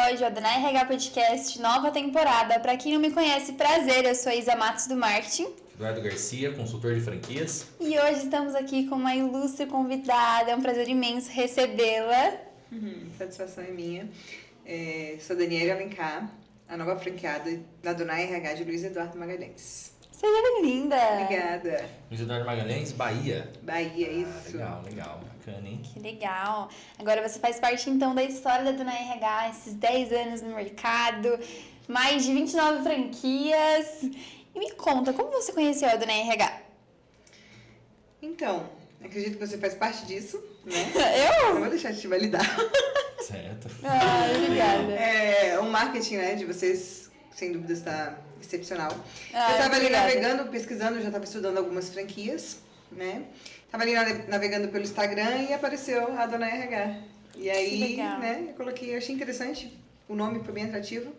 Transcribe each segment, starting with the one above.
episódio ó, do Na RH Podcast, nova temporada. Para quem não me conhece, prazer, eu sou a Isa Matos do Marketing. Eduardo Garcia, consultor de franquias. E hoje estamos aqui com uma ilustre convidada, é um prazer imenso recebê-la. Satisfação é minha. Sou Daniela Alencar, a nova franqueada da Dona RH de Luiz Eduardo Magalhães. Seja bem-vinda! Obrigada. Luiz Eduardo Magalhães, Bahia. Bahia, isso. Legal, bacana, hein? Que legal! Agora você faz parte então da história da Dona RH, esses 10 anos no mercado, mais de 29 franquias. E me conta, como você conheceu a Dona RH? Então, acredito que você faz parte disso, né? Eu? Não vou deixar de te validar. Certo. Obrigada. O marketing, né, de vocês, sem dúvida, está excepcional. Eu estava ali obrigada. navegando, pesquisando, já estava estudando algumas franquias, né? Estava ali navegando pelo Instagram e apareceu a Dona RH. E aí, né, eu achei interessante, o nome foi bem atrativo.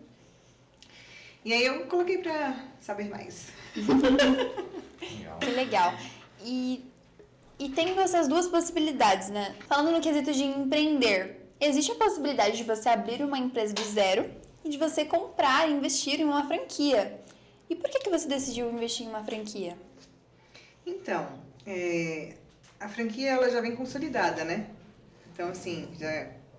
E aí eu coloquei pra saber mais. Legal. Que legal. E tendo essas duas possibilidades, né? Falando no quesito de empreender, existe a possibilidade de você abrir uma empresa do zero e de você comprar e investir em uma franquia. E por que você decidiu investir em uma franquia? Então, a franquia ela já vem consolidada, né? Então, assim,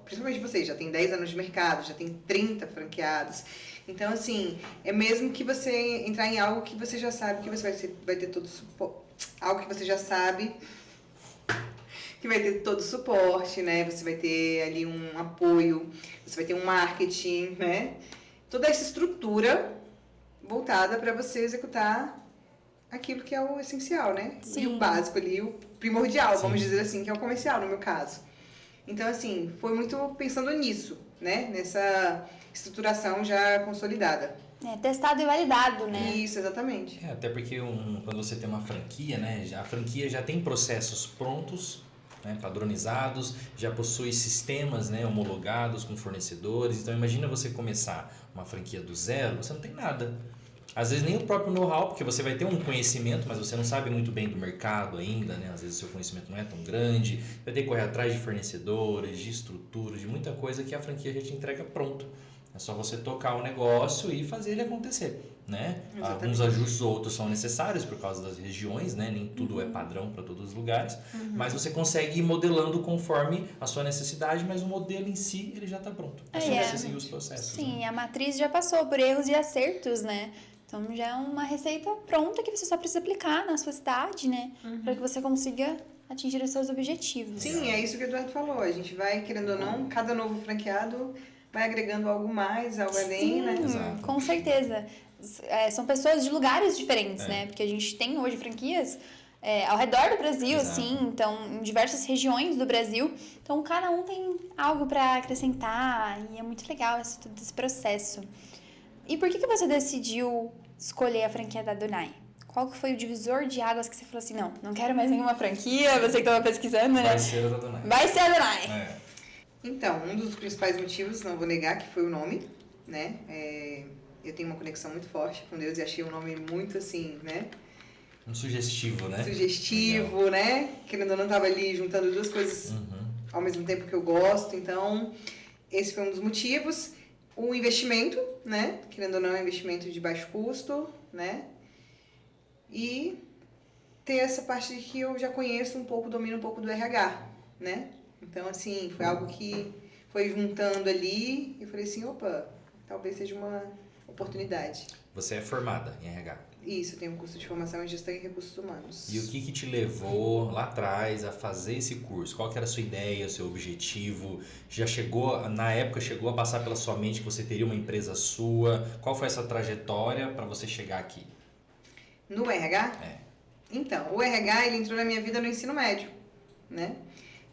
principalmente vocês, já tem 10 anos de mercado, já tem 30 franqueados. Então, assim, é mesmo que você entrar em algo que você já sabe que você vai ter todo o suporte. Algo que você já sabe que vai ter todo o suporte, né? Você vai ter ali um apoio, você vai ter um marketing, né? Toda essa estrutura voltada para você executar aquilo que é o essencial, né? Sim. E o básico ali, o primordial, Sim. vamos dizer assim, que é o comercial no meu caso. Então, assim, foi muito pensando nisso, né? Nessa estruturação já consolidada. Testado e validado, né? Isso, exatamente. Até porque quando você tem uma franquia, né? A franquia já tem processos prontos, né, padronizados, já possui sistemas, né, homologados com fornecedores. Então imagina você começar uma franquia do zero, você não tem nada. Às vezes nem o próprio know-how, porque você vai ter um conhecimento, mas você não sabe muito bem do mercado ainda, né? Às vezes o seu conhecimento não é tão grande, vai ter que correr atrás de fornecedores, de estruturas, de muita coisa que a franquia já te entrega pronto. É só você tocar o negócio e fazer ele acontecer, né? Exatamente. Alguns ajustes outros são necessários por causa das regiões, né? Nem tudo é padrão para todos os lugares, mas você consegue ir modelando conforme a sua necessidade, mas o modelo em si ele já está pronto. É só você seguir os processos. Sim, né? a matriz já passou por erros e acertos, né? Então já é uma receita pronta que você só precisa aplicar na sua cidade, né? Para que você consiga atingir os seus objetivos. Sim, é isso que o Eduardo falou. A gente vai, querendo ou não, cada novo franqueado vai agregando algo mais, algo além, né? Exato. Com certeza. São pessoas de lugares diferentes, né? Porque a gente tem hoje franquias ao redor do Brasil, Exato. assim, então, em diversas regiões do Brasil. Então, cada um tem algo para acrescentar e é muito legal todo esse processo. E por que você decidiu escolher a franquia da Donai? Qual que foi o divisor de águas que você falou assim, não quero mais nenhuma franquia, você que estava pesquisando, né? Vai ser a da Donai. Vai ser a Donai! Então, um dos principais motivos, não vou negar, que foi o nome, né? Eu tenho uma conexão muito forte com Deus e achei um nome muito assim, né? Um sugestivo, né? Sugestivo, Legal. né? Querendo ou não, tava ali juntando duas coisas ao mesmo tempo que eu gosto. Então, esse foi um dos motivos. O investimento, né? Querendo ou não, é um investimento de baixo custo, né? E ter essa parte de que eu já conheço um pouco, domino um pouco do RH, né? Então, assim, foi algo que foi juntando ali e eu falei assim, opa, talvez seja uma oportunidade. Você é formada em RH. Isso, eu tenho um curso de formação em gestão e recursos humanos. E o que te levou lá atrás a fazer esse curso? Qual que era a sua ideia, o seu objetivo? Já chegou, na época, chegou a passar pela sua mente que você teria uma empresa sua? Qual foi essa trajetória para você chegar aqui? No RH? Então, o RH, ele entrou na minha vida no ensino médio, né?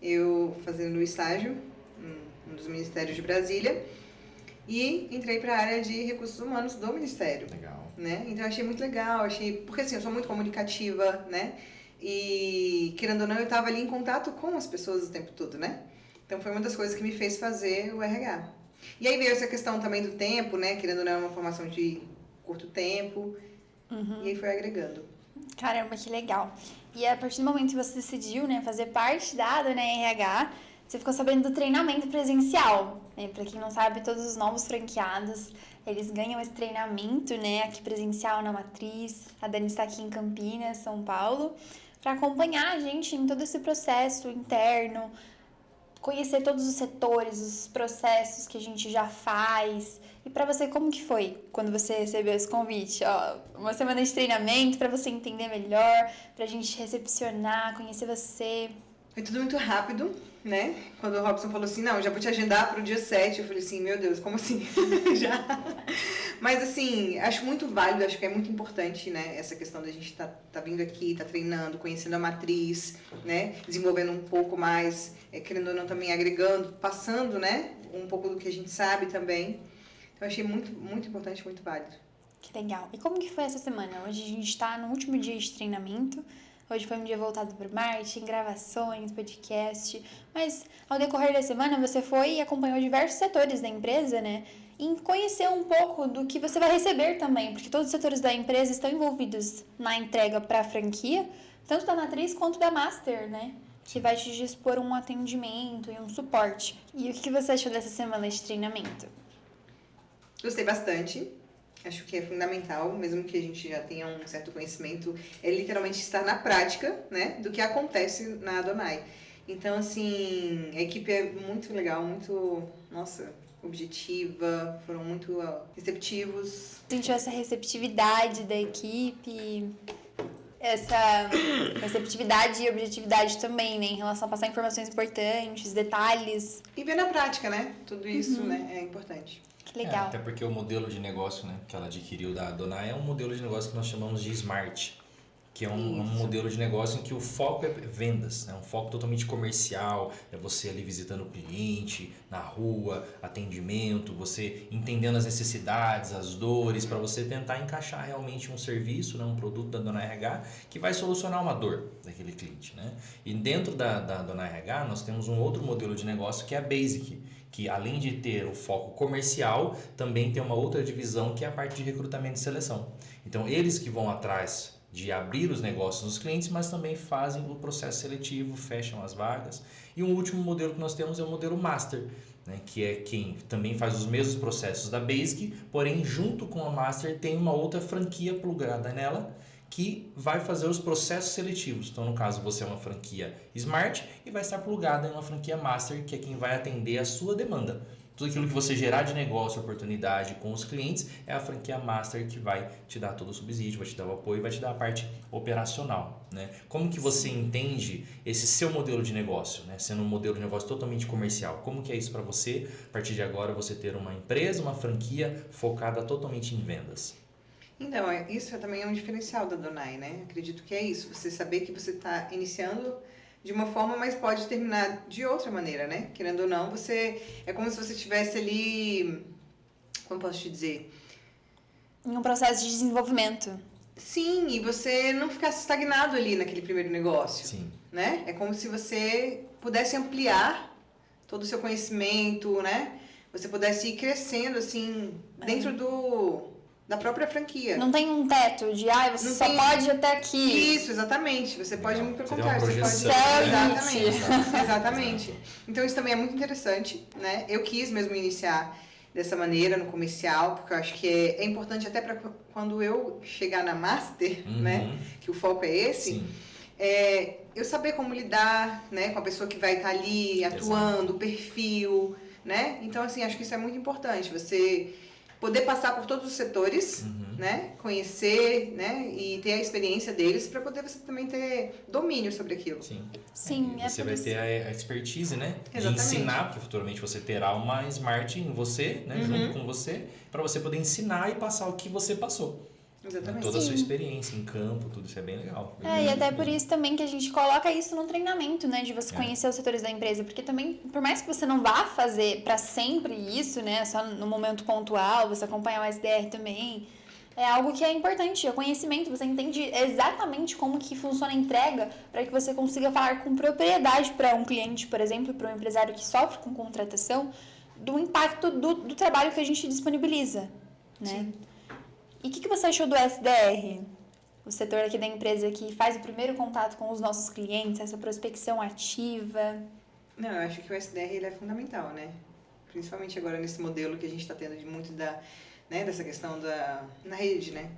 Eu fazendo estágio em um dos ministérios de Brasília e entrei para a área de recursos humanos do ministério. Legal. Né? Então, eu achei muito legal, porque assim, eu sou muito comunicativa, né? E, querendo ou não, eu estava ali em contato com as pessoas o tempo todo, né? Então, foi uma das coisas que me fez fazer o RH. E aí veio essa questão também do tempo, né? Querendo ou não, é uma formação de curto tempo. E aí foi agregando. Caramba, que legal. E a partir do momento que você decidiu, né, fazer parte da Dona RH, você ficou sabendo do treinamento presencial, né? Para quem não sabe, todos os novos franqueados, eles ganham esse treinamento, né? Aqui presencial na Matriz. A Dani está aqui em Campinas, São Paulo, para acompanhar a gente em todo esse processo interno, conhecer todos os setores, os processos que a gente já faz. E para você, como que foi quando você recebeu esse convite? Ó, uma semana de treinamento para você entender melhor, para a gente recepcionar, conhecer você. Foi tudo muito rápido, né? Quando o Robson falou assim, não, já vou te agendar para o dia 7, eu falei assim, meu Deus, como assim? Já? Mas assim, acho muito válido, acho que é muito importante, né? Essa questão da gente tá vindo aqui, tá treinando, conhecendo a matriz, né? Desenvolvendo um pouco mais, querendo ou não também agregando, passando, né? Um pouco do que a gente sabe também. Então, achei muito, muito importante, muito válido. Que legal. E como que foi essa semana? Hoje a gente está no último dia de treinamento. Hoje foi um dia voltado para o marketing, gravações, podcast. Mas ao decorrer da semana você foi e acompanhou diversos setores da empresa, né? E conheceu um pouco do que você vai receber também, porque todos os setores da empresa estão envolvidos na entrega para a franquia, tanto da Matriz quanto da Master, né? Que vai te dispor um atendimento e um suporte. E o que você achou dessa semana de treinamento? Gostei bastante. Acho que é fundamental, mesmo que a gente já tenha um certo conhecimento, é literalmente estar na prática, né, do que acontece na Adonai. Então, assim, a equipe é muito legal, muito, nossa, objetiva, foram muito receptivos. Sentiu essa receptividade da equipe, essa receptividade e objetividade também, né, em relação a passar informações importantes, detalhes. E ver na prática, né, tudo isso, né, é importante. Que legal. Até porque o modelo de negócio, né, que ela adquiriu da Adonai é um modelo de negócio que nós chamamos de Smart, que é um modelo de negócio em que o foco é vendas, né, um foco totalmente comercial, é você ali visitando o cliente, na rua, atendimento, você entendendo as necessidades, as dores, para você tentar encaixar realmente um serviço, né, um produto da Adonai RH que vai solucionar uma dor daquele cliente, né? E dentro da Adonai RH nós temos um outro modelo de negócio que é a Basic, que além de ter o foco comercial, também tem uma outra divisão que é a parte de recrutamento e seleção. Então, eles que vão atrás de abrir os negócios dos clientes, mas também fazem o processo seletivo, fecham as vagas. E um último modelo que nós temos é o modelo Master, né, que é quem também faz os mesmos processos da Basic, porém, junto com a Master, tem uma outra franquia plugada nela, que vai fazer os processos seletivos. Então, no caso, você é uma franquia Smart e vai estar plugada em uma franquia Master, que é quem vai atender a sua demanda. Tudo aquilo que você gerar de negócio, oportunidade com os clientes, é a franquia Master que vai te dar todo o subsídio, vai te dar o apoio, vai te dar a parte operacional, né? Como que você entende esse seu modelo de negócio, né? Sendo um modelo de negócio totalmente comercial, como que é isso para você, a partir de agora, você ter uma empresa, uma franquia focada totalmente em vendas? Então, isso também é um diferencial da Adonai, né? Acredito que é isso, você saber que você está iniciando de uma forma, mas pode terminar de outra maneira, né? Querendo ou não, é como se você estivesse ali, como posso te dizer? Em um processo de desenvolvimento. Sim, e você não ficasse estagnado ali naquele primeiro negócio. Sim. Né? É como se você pudesse ampliar todo o seu conhecimento, né? Você pudesse ir crescendo, assim, dentro da própria franquia. Não tem um teto de, você Não só tem... pode ir até aqui. Isso, exatamente. Você pode, muito pelo Você tem contrário, uma você projeção, pode... né? Exatamente. Exatamente. Então, isso também é muito interessante, né? Eu quis mesmo iniciar dessa maneira, no comercial, porque eu acho que é importante até para quando eu chegar na Master, né? Que o foco é esse. Eu saber como lidar, né? Com a pessoa que vai estar ali atuando, o perfil, né? Então, assim, acho que isso é muito importante. Você poder passar por todos os setores, né? Conhecer, né? E ter a experiência deles para poder você também ter domínio sobre aquilo. Sim, você vai ter a expertise, né? Exatamente. De ensinar, porque futuramente você terá uma Smart em você, né? Junto com você, para você poder ensinar e passar o que você passou. Exatamente. Toda a sua experiência em campo, tudo isso é bem legal. E até por isso também que a gente coloca isso no treinamento, né? De você conhecer os setores da empresa. Porque também, por mais que você não vá fazer para sempre isso, né? Só no momento pontual, você acompanhar o SDR também. É algo que é importante, é o conhecimento. Você entende exatamente como que funciona a entrega para que você consiga falar com propriedade para um cliente, por exemplo, para um empresário que sofre com contratação, do impacto do trabalho que a gente disponibiliza, né? Sim. E o que você achou do SDR? O setor aqui da empresa que faz o primeiro contato com os nossos clientes, essa prospecção ativa. Não, eu acho que o SDR ele é fundamental, né? Principalmente agora nesse modelo que a gente está tendo de muito dessa questão na rede, né?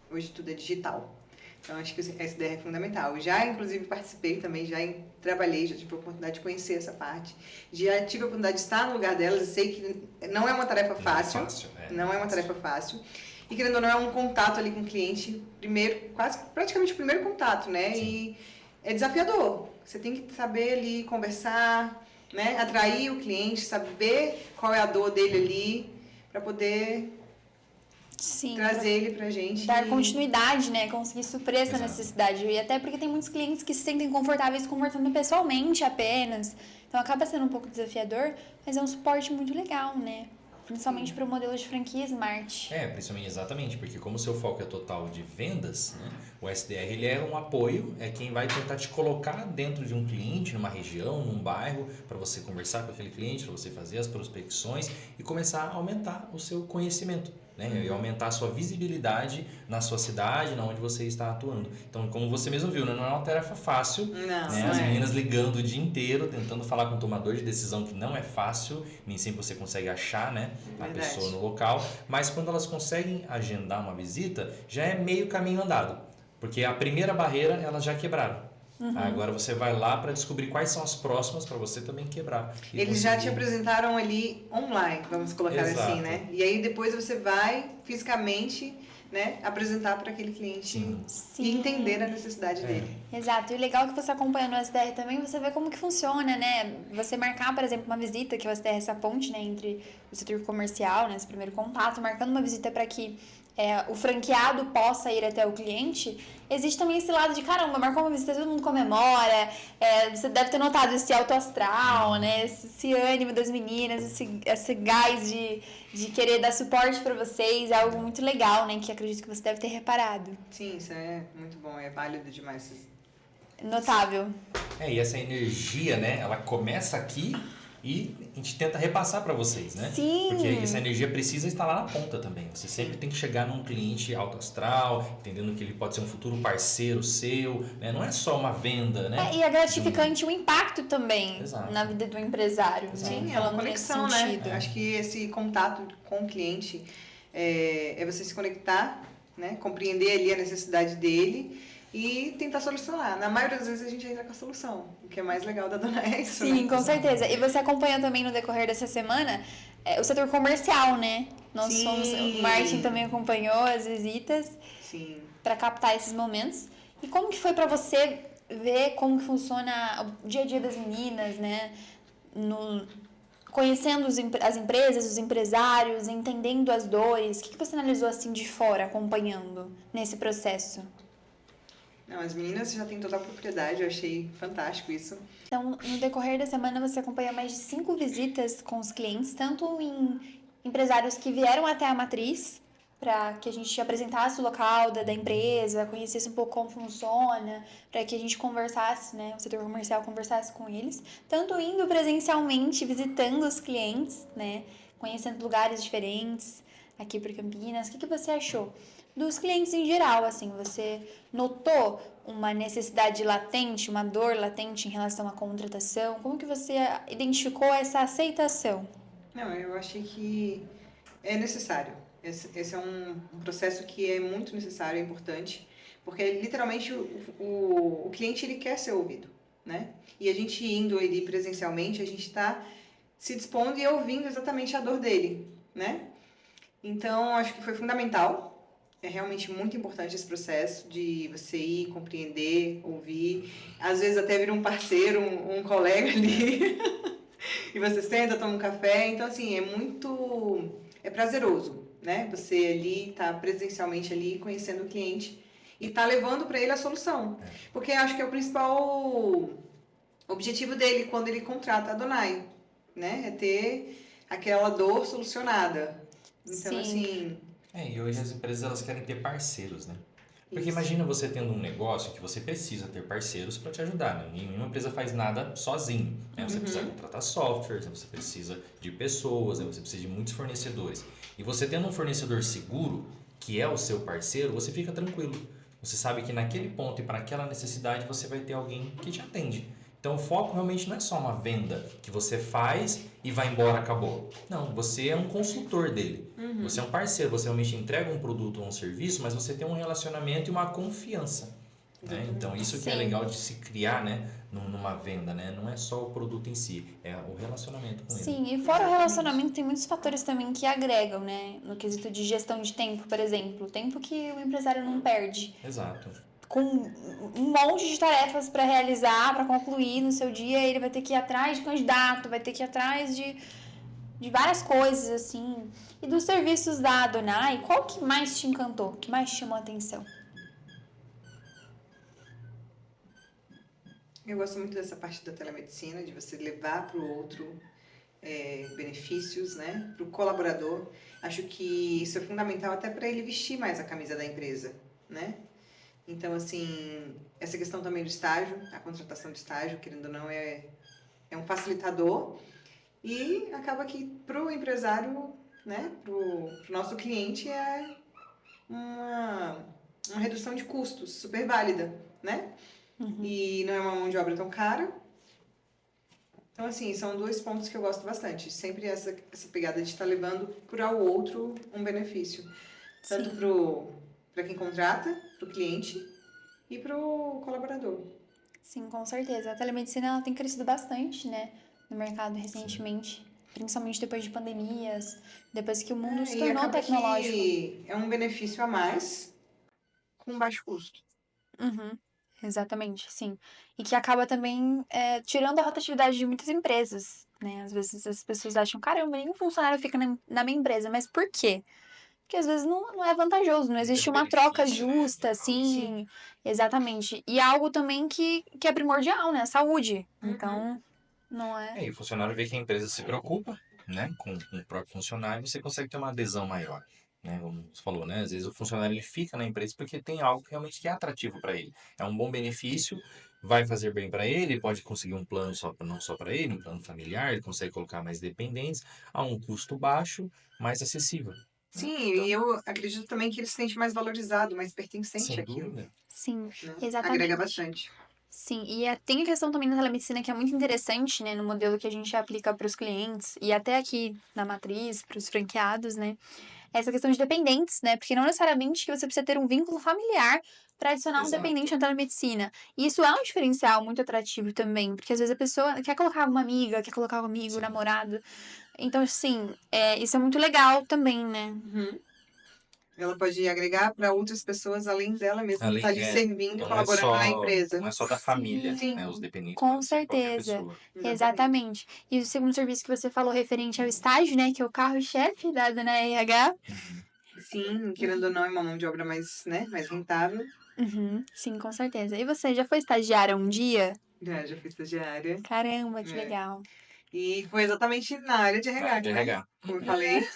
Hoje tudo é digital. Então, acho que o SDR é fundamental. Eu já, inclusive, participei também, trabalhei, já tive a oportunidade de conhecer essa parte. Já tive a oportunidade de estar no lugar delas. Eu sei que não é uma tarefa fácil. Não é uma tarefa fácil. E, querendo ou não, é um contato ali com o cliente, praticamente o primeiro contato, né? Sim. E é desafiador. Você tem que saber ali conversar, né? Atrair o cliente, saber qual é a dor dele ali, para poder... Sim, trazer ele pra gente. Dar continuidade, né? Conseguir suprir essa necessidade. E até porque tem muitos clientes que se sentem confortáveis conversando pessoalmente apenas. Então acaba sendo um pouco desafiador, mas é um suporte muito legal, né? Principalmente para o modelo de franquia Smart. Principalmente, exatamente, porque como o seu foco é total de vendas, né, o SDR ele é um apoio, é quem vai tentar te colocar dentro de um cliente, numa região, num bairro, para você conversar com aquele cliente, para você fazer as prospecções e começar a aumentar o seu conhecimento. Né, e aumentar a sua visibilidade na sua cidade, na onde você está atuando. Então, como você mesmo viu, né, não é uma tarefa fácil. Não, As meninas ligando o dia inteiro, tentando falar com o tomador de decisão, que não é fácil, nem sempre você consegue achar, né, a pessoa no local. Mas quando elas conseguem agendar uma visita, já é meio caminho andado. Porque a primeira barreira elas já quebraram. Agora você vai lá para descobrir quais são as próximas para você também quebrar. Eles já te apresentaram ali online, vamos colocar assim, né? E aí depois você vai fisicamente, né, apresentar para aquele cliente e entender a necessidade dele. Exato. E o legal é que você acompanhando o SDR também, você vê como que funciona, né? Você marcar, por exemplo, uma visita, que o SDR é essa ponte, né, entre o setor comercial, né, esse primeiro contato, marcando uma visita para que o franqueado possa ir até o cliente. Existe também esse lado de, caramba, marcou uma visita, todo mundo comemora, você deve ter notado esse alto astral, né, esse ânimo das meninas, esse gás de querer dar suporte para vocês, é algo muito legal, né, que acredito que você deve ter reparado. Sim, isso é muito bom, é válido demais. Notável. E essa energia, né, ela começa aqui e a gente tenta repassar para vocês, né? Sim. Porque essa energia precisa estar lá na ponta também. Você sempre tem que chegar num cliente alto astral, entendendo que ele pode ser um futuro parceiro seu, né? Não é só uma venda, né? E é gratificante o impacto também na vida do empresário. Sim, né? é uma conexão, né? Acho que esse contato com o cliente é você se conectar, né? Compreender ali a necessidade dele e tentar solucionar. Na maioria das vezes a gente entra com a solução. O que é mais legal da Dona é isso, Sim, né? com certeza. E você acompanha também no decorrer dessa semana o setor comercial, né? O Martin também acompanhou as visitas para captar esses momentos. E como que foi para você ver como que funciona o dia a dia das meninas, né? Conhecendo as empresas, os empresários, entendendo as dores. O que você analisou assim de fora, acompanhando nesse processo? Não, as meninas já têm total propriedade, eu achei fantástico isso. Então, no decorrer da semana, você acompanha mais de 5 visitas com os clientes, tanto em empresários que vieram até a matriz, para que a gente apresentasse o local da empresa, conhecesse um pouco como funciona, para que a gente conversasse, né, o setor comercial conversasse com eles, tanto indo presencialmente, visitando os clientes, né, conhecendo lugares diferentes aqui para Campinas. O que você achou? Dos clientes em geral, assim, você notou uma necessidade latente, uma dor latente em relação à contratação? Como que você identificou essa aceitação? Não, eu achei que é necessário. Esse é um processo que é muito necessário, é importante, porque literalmente o cliente ele quer ser ouvido, né? E a gente indo ali presencialmente, a gente está se dispondo e ouvindo exatamente a dor dele, né? Então, acho que foi fundamental. É realmente muito importante esse processo de você ir, compreender, ouvir. Às vezes até vira um parceiro, um colega ali. E você senta, toma um café. Então, assim, é prazeroso, né? Você ali, tá presencialmente ali, conhecendo o cliente e tá levando para ele a solução. Porque acho que é o principal objetivo dele quando ele contrata a Donai, né? É ter aquela dor solucionada. Então, assim... E hoje as empresas elas querem ter parceiros, né? Porque Isso. imagina você tendo um negócio que você precisa ter parceiros para te ajudar, né? Nenhuma empresa faz nada sozinho, né? Você precisa contratar softwares, você precisa de pessoas, você precisa de muitos fornecedores. E você tendo um fornecedor seguro, que é o seu parceiro, você fica tranquilo. Você sabe que naquele ponto e para aquela necessidade você vai ter alguém que te atende. Então o foco realmente não é só uma venda que você faz e vai embora, acabou. Não, você é um consultor dele. Você é um parceiro, você realmente entrega um produto ou um serviço, mas você tem um relacionamento e uma confiança. Né? Então isso que é Sim. legal de se criar, né, numa venda, né? Não é só o produto em si, é o relacionamento com ele. Sim, e fora o relacionamento, tem muitos fatores também que agregam, né? No quesito de gestão de tempo, por exemplo. O tempo que o empresário não perde. Exato. Com um monte de tarefas para realizar, para concluir no seu dia, ele vai ter que ir atrás de candidato, vai ter que ir atrás de várias coisas, assim. E dos serviços da Adonai, qual que mais te encantou? Que mais te chamou a atenção? Eu gosto muito dessa parte da telemedicina, de você levar para o outro benefícios, né, para o colaborador. Acho que isso é fundamental até para ele vestir mais a camisa da empresa, né? Então, assim, essa questão também do estágio, a contratação de estágio, querendo ou não, é um facilitador e acaba que para o empresário, né, para o nosso cliente é uma redução de custos super válida, né? E não é uma mão de obra tão cara. Então, assim, são dois pontos que eu gosto bastante. Sempre essa pegada de estar levando para o outro um benefício. Tanto para quem contrata, para o cliente e para o colaborador. Sim, com certeza. A telemedicina ela tem crescido bastante, né, no mercado recentemente. Principalmente depois de pandemias, depois que o mundo se E tornou acaba tecnológico. que é um benefício a mais com baixo custo. Uhum, exatamente, sim. E que acaba também tirando a rotatividade de muitas empresas, né? Às vezes as pessoas acham, caramba, nenhum funcionário fica na minha empresa. Mas por quê? Porque às vezes não é vantajoso, não existe uma troca Benefício, né? justa, Sim. assim. Exatamente. E algo também que é primordial, né? A saúde. Uhum. Então, não é. E o funcionário vê que a empresa se preocupa, né, com o próprio funcionário, você consegue ter uma adesão maior, né? Como você falou, né? Às vezes o funcionário ele fica na empresa porque tem algo que realmente que é atrativo para ele. É um bom benefício, vai fazer bem para ele, pode conseguir um plano não só para ele, um plano familiar, ele consegue colocar mais dependentes a um custo baixo, mais acessível. Né? Sim, Então, e eu acredito também que ele se sente mais valorizado, mais pertencente sem àquilo, dúvida. Sim, né? Agrega exatamente. bastante. Sim, e tem a questão também da telemedicina que é muito interessante, né, no modelo que a gente aplica para os clientes e até aqui na matriz, para os franqueados, né, essa questão de dependentes, né, porque não necessariamente que você precisa ter um vínculo familiar para adicionar um Exato. dependente na telemedicina. E isso é um diferencial muito atrativo também, porque às vezes a pessoa quer colocar uma amiga, quer colocar um amigo, Sim. namorado. Então, assim, isso é muito legal também, né? Uhum. Ela pode agregar para outras pessoas além dela mesma, que está ali servindo e Não é colaborando na empresa. não é só da família, Sim, né? Os dependentes com podem ser de qualquer certeza. pessoa. Exatamente. E o segundo serviço que você falou referente ao estágio, né, que é o carro-chefe da Dona RH. Sim, querendo ou não, é uma mão de obra mais, né, mais rentável. Uhum, sim, com certeza. E você já foi estagiária um dia? Já fui estagiária. Caramba, que É. legal. E foi exatamente na área de Na RH, área de né? RH. Como eu falei,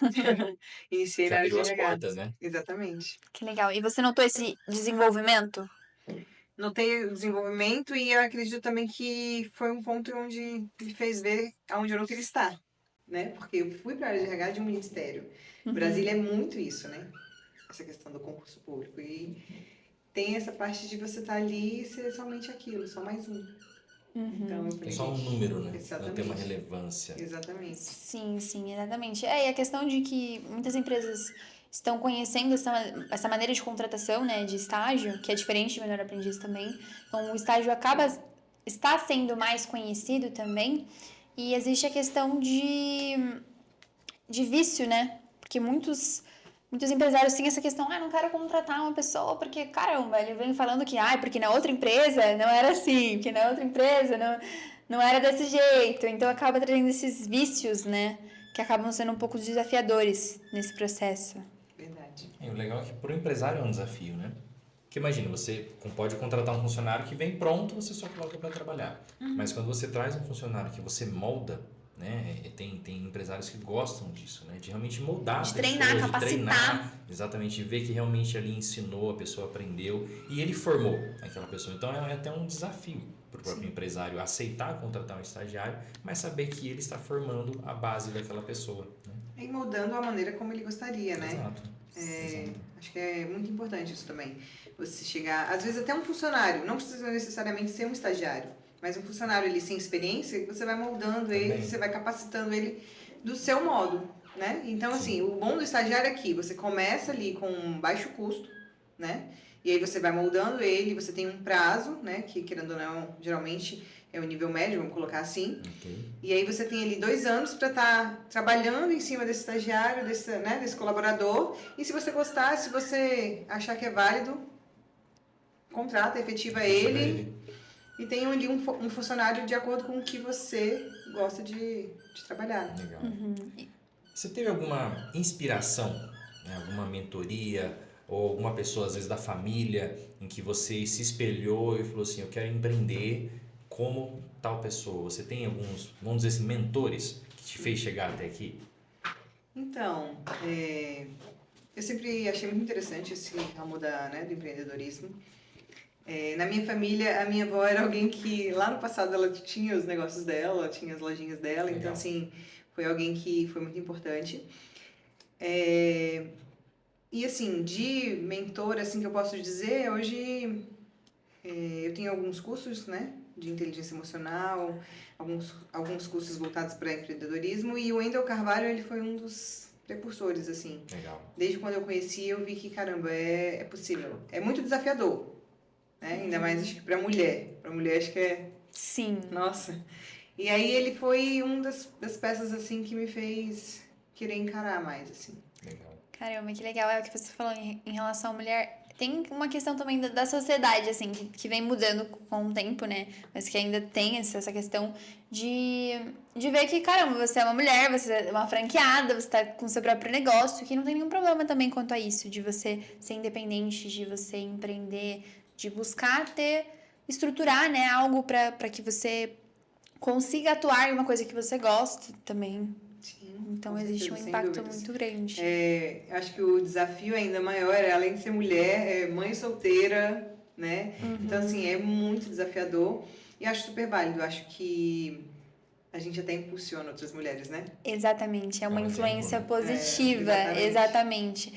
iniciei Que na área de abriu as RH. portas, né? Exatamente. Que legal. E você notou esse desenvolvimento? Notei o desenvolvimento e eu acredito também que foi um ponto onde me fez ver aonde eu não queria estar, né? Porque eu fui para a área de RH de um ministério. Brasília é muito isso, né? Essa questão do concurso público. E tem essa parte de você estar ali e ser somente aquilo, só mais um. Então eu É falei, só um gente, número, né? Não exatamente. tem uma relevância. Exatamente. Sim, sim, exatamente. E a questão de que muitas empresas estão conhecendo essa maneira de contratação, né, de estágio, que é diferente de menor aprendiz também. Então, o estágio está sendo mais conhecido também. E existe a questão de vício, né? Porque muitos empresários têm essa questão, não quero contratar uma pessoa porque, caramba, ele vem falando que, porque na outra empresa não era assim, que na outra empresa não era desse jeito. Então acaba trazendo esses vícios, né? Que acabam sendo um pouco desafiadores nesse processo. Verdade. E o legal é que para o empresário é um desafio, né? Porque imagina, você pode contratar um funcionário que vem pronto, você só coloca para trabalhar. Mas quando você traz um funcionário que você molda, né? Tem empresários que gostam disso, né? De realmente moldar De a treinar, pessoa, de capacitar. treinar, exatamente, de ver que realmente ali ensinou, a pessoa aprendeu e ele formou aquela pessoa. Então é até um desafio para o próprio empresário aceitar contratar um estagiário, mas saber que ele está formando a base daquela pessoa. Né? E moldando a maneira como ele gostaria, né? Exato. Exato. Acho que é muito importante isso também. Você chegar, às vezes até um funcionário, não precisa necessariamente ser um estagiário. Mas um funcionário ali sem experiência, você vai moldando ele, Também. você vai capacitando ele do seu modo, né? Então, Sim. assim, o bom do estagiário é que você começa ali com um baixo custo, né? E aí você vai moldando ele, você tem um prazo, né? Que, querendo ou não, geralmente é o nível médio, vamos colocar assim. Ok. E aí você tem ali 2 anos para estar trabalhando em cima desse estagiário, desse colaborador. E se você gostar, se você achar que é válido, contrata, efetiva ele. E tem ali um funcionário de acordo com o que você gosta de trabalhar. Legal. Uhum. Você teve alguma inspiração, né? Alguma mentoria ou alguma pessoa, às vezes da família, em que você se espelhou e falou assim, eu quero empreender como tal pessoa? Você tem alguns, vamos dizer assim, mentores que te fez chegar até aqui? Então, eu sempre achei muito interessante esse ramo do empreendedorismo. Na minha família, a minha avó era alguém que lá no passado ela tinha os negócios dela, tinha as lojinhas dela, Legal. então assim, foi alguém que foi muito importante. E assim, de mentor, assim que eu posso dizer, hoje eu tenho alguns cursos, né, de inteligência emocional, alguns cursos voltados para empreendedorismo, e o Wendel Carvalho, ele foi um dos precursores, assim. Legal. Desde quando eu conheci, eu vi que, caramba, é possível. É muito desafiador, né, ainda mais acho que para mulher. Para mulher, acho que é, Sim. nossa. E aí ele foi uma das peças, assim, que me fez querer encarar mais, assim. Legal. Caramba, que legal. É o que você falou em relação à mulher. Tem uma questão também da sociedade, assim, que vem mudando com o tempo, né? Mas que ainda tem essa questão de ver que, caramba, você é uma mulher, você é uma franqueada, você tá com seu próprio negócio, que não tem nenhum problema também quanto a isso, de você ser independente, de você empreender, de buscar estruturar, né, algo para que você consiga atuar em uma coisa que você gosta também. Sim, Então com existe certeza, um sem impacto dúvidas. muito grande. Eu acho que o desafio ainda maior é, além de ser mulher, é mãe solteira, né? Então, assim, é muito desafiador e acho super válido. Acho que a gente até impulsiona outras mulheres, né? Exatamente, é uma É um influência exemplo, né? positiva, exatamente.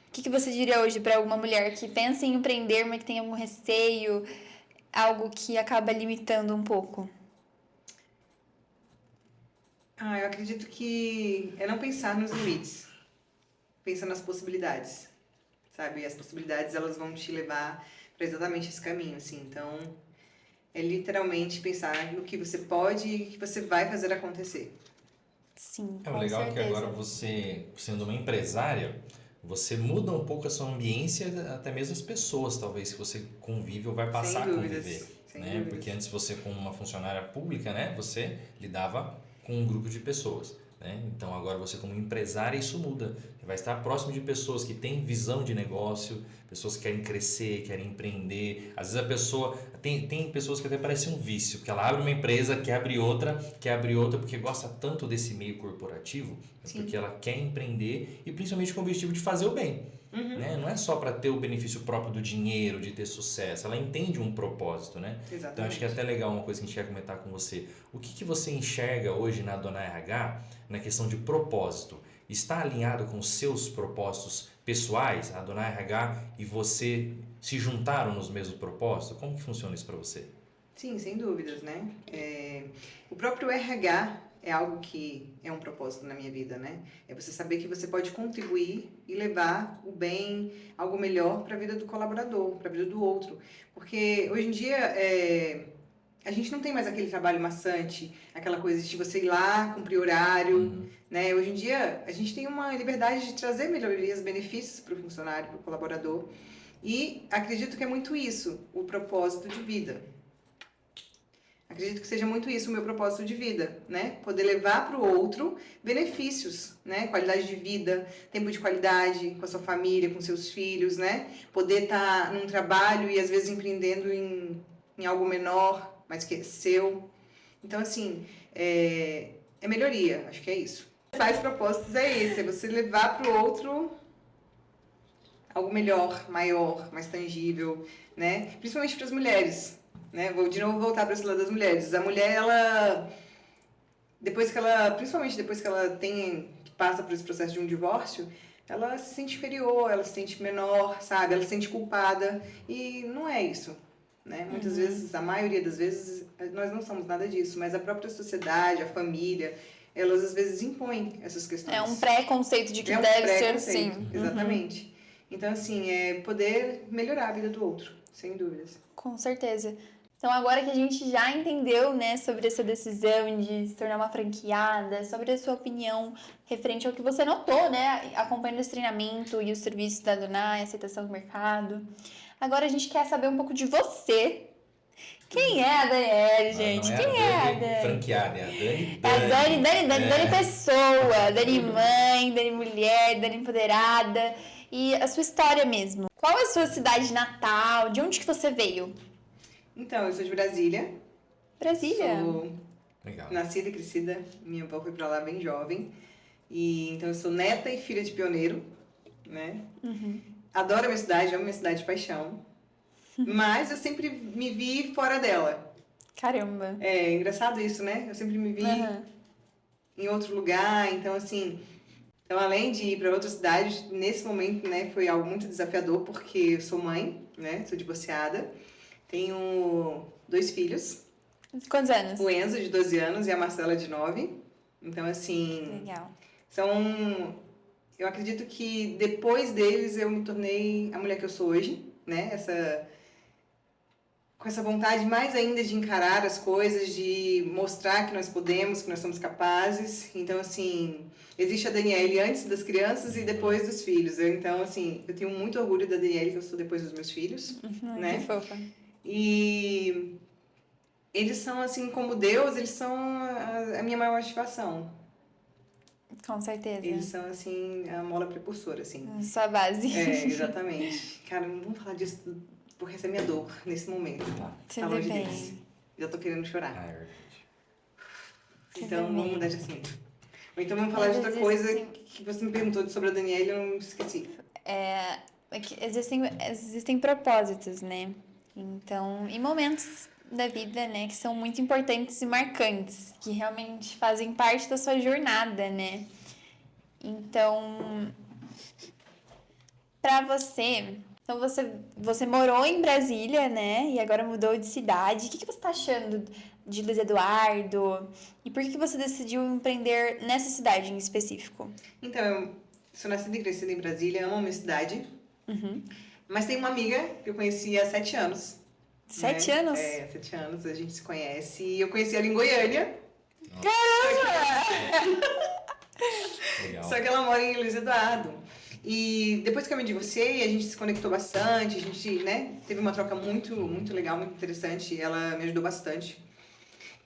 O que você diria hoje para alguma mulher que pensa em empreender, mas que tem algum receio, algo que acaba limitando um pouco? Eu acredito que é não pensar nos limites, pensa nas possibilidades, sabe? E as possibilidades, elas vão te levar para exatamente esse caminho, assim. Então, é literalmente pensar no que você pode e que você vai fazer acontecer. Sim, É o com legal é que agora certeza. você, sendo uma empresária, você muda um pouco a sua ambiência, até mesmo as pessoas, talvez, que você convive ou vai passar a conviver, Sem né? dúvidas. Porque antes você, como uma funcionária pública, né, você lidava com um grupo de pessoas, né? Então agora você como empresária, isso muda. Você vai estar próximo de pessoas que têm visão de negócio, pessoas que querem crescer, querem empreender. Às vezes a pessoa tem pessoas que até parecem um vício, que ela abre uma empresa, quer abrir outra porque gosta tanto desse meio corporativo, Sim. porque ela quer empreender e principalmente com o objetivo de fazer o bem. Né? Não é só para ter o benefício próprio do dinheiro, de ter sucesso, ela entende um propósito, né? Exatamente. Então acho que é até legal uma coisa que a gente quer comentar com você. O que você enxerga hoje na Dona RH na questão de propósito? Está alinhado com os seus propósitos pessoais? A Dona RH e você se juntaram nos mesmos propósitos? Como que funciona isso para você? Sim, sem dúvidas, né? O próprio RH é algo que é um propósito na minha vida, né? É você saber que você pode contribuir e levar o bem, algo melhor para a vida do colaborador, para a vida do outro. Porque hoje em dia a gente não tem mais aquele trabalho maçante, aquela coisa de você ir lá, cumprir horário, né? Hoje em dia a gente tem uma liberdade de trazer melhorias, benefícios para o funcionário, para o colaborador. E acredito que é muito isso, o propósito de vida. Acredito que seja muito isso o meu propósito de vida, né? Poder levar para o outro benefícios, né? Qualidade de vida, tempo de qualidade com a sua família, com seus filhos, né? Poder estar num trabalho e às vezes empreendendo em algo menor, mas que é seu. Então, assim, é melhoria, acho que é isso. Faz propósitos é esse, é você levar para o outro algo melhor, maior, mais tangível, né? Principalmente para as mulheres. Né? Vou de novo voltar para esse lado das mulheres. A mulher, ela, principalmente depois que ela passa por esse processo de um divórcio, ela se sente inferior, ela se sente menor, sabe? Ela se sente culpada e não é isso, né? Muitas vezes, a maioria das vezes, nós não somos nada disso, mas a própria sociedade, a família, elas às vezes impõem essas questões. É um pré-conceito de que um deve ser pré-conceito, assim. Exatamente. Então, assim, é poder melhorar a vida do outro, sem dúvidas. Com certeza. Então, agora que a gente já entendeu, né, sobre essa decisão de se tornar uma franqueada, sobre a sua opinião referente ao que você notou, né, acompanhando esse treinamento e os serviços da Donai, aceitação do mercado. Agora a gente quer saber um pouco de você. Quem é a Daniele, gente? Quem é a Dani? Franqueada, é a Dani. É a Dani pessoa, Dani mãe, Dani mulher, Dani empoderada. E a sua história mesmo. Qual é a sua cidade natal? De onde que você veio? Então, eu sou de Brasília. Brasília. Sou Legal. nascida e crescida. Minha avó foi pra lá bem jovem. E então eu sou neta e filha de pioneiro, né? Adoro a minha cidade, amo minha cidade de paixão. Mas eu sempre me vi fora dela. Caramba. É engraçado isso, né? Eu sempre me vi em outro lugar. Então, assim, então, além de ir para outra cidade, nesse momento, né, foi algo muito desafiador, porque eu sou mãe, né? Sou divorciada. Tenho 2 filhos. Quantos anos? O Enzo, de 12 anos, e a Marcela, de 9. Então, assim, Legal. eu acredito que depois deles eu me tornei a mulher que eu sou hoje, né? Com essa vontade mais ainda de encarar as coisas, de mostrar que nós podemos, que nós somos capazes. Então, assim, existe a Daniele antes das crianças e depois dos filhos. Então, assim, eu tenho muito orgulho da Daniele que eu sou depois dos meus filhos, né? Que fofa. E eles são, assim, como Deus, eles são a minha maior motivação. Com certeza. Eles são, assim, a mola propulsora, assim. Sua base. É, exatamente. Cara, não vamos falar disso porque essa é minha dor nesse momento. Tá. Tudo longe bem. deles. Já tô querendo chorar. Ah, é verdade. Então, Tudo vamos bem. mudar de assunto. Ou então vamos falar de outra coisa que você me perguntou sobre a Daniela e eu não esqueci. É que existem propósitos, né? Então, em momentos da vida, né, que são muito importantes e marcantes, que realmente fazem parte da sua jornada, né? Então, pra você, então você morou em Brasília, né? E agora mudou de cidade. O que você tá achando de Luiz Eduardo? E por que você decidiu empreender nessa cidade em específico? Então, eu sou nascida e crescida em Brasília, amo a minha cidade. Mas tem uma amiga que eu conheci há 7 anos. 7 né? anos? É, 7 anos a gente se conhece. E eu conheci ela em Goiânia. Legal. Só que ela mora em Luiz Eduardo. E depois que eu me divorciei, a gente se conectou bastante, a gente, né, teve uma troca muito, muito legal, muito interessante, ela me ajudou bastante.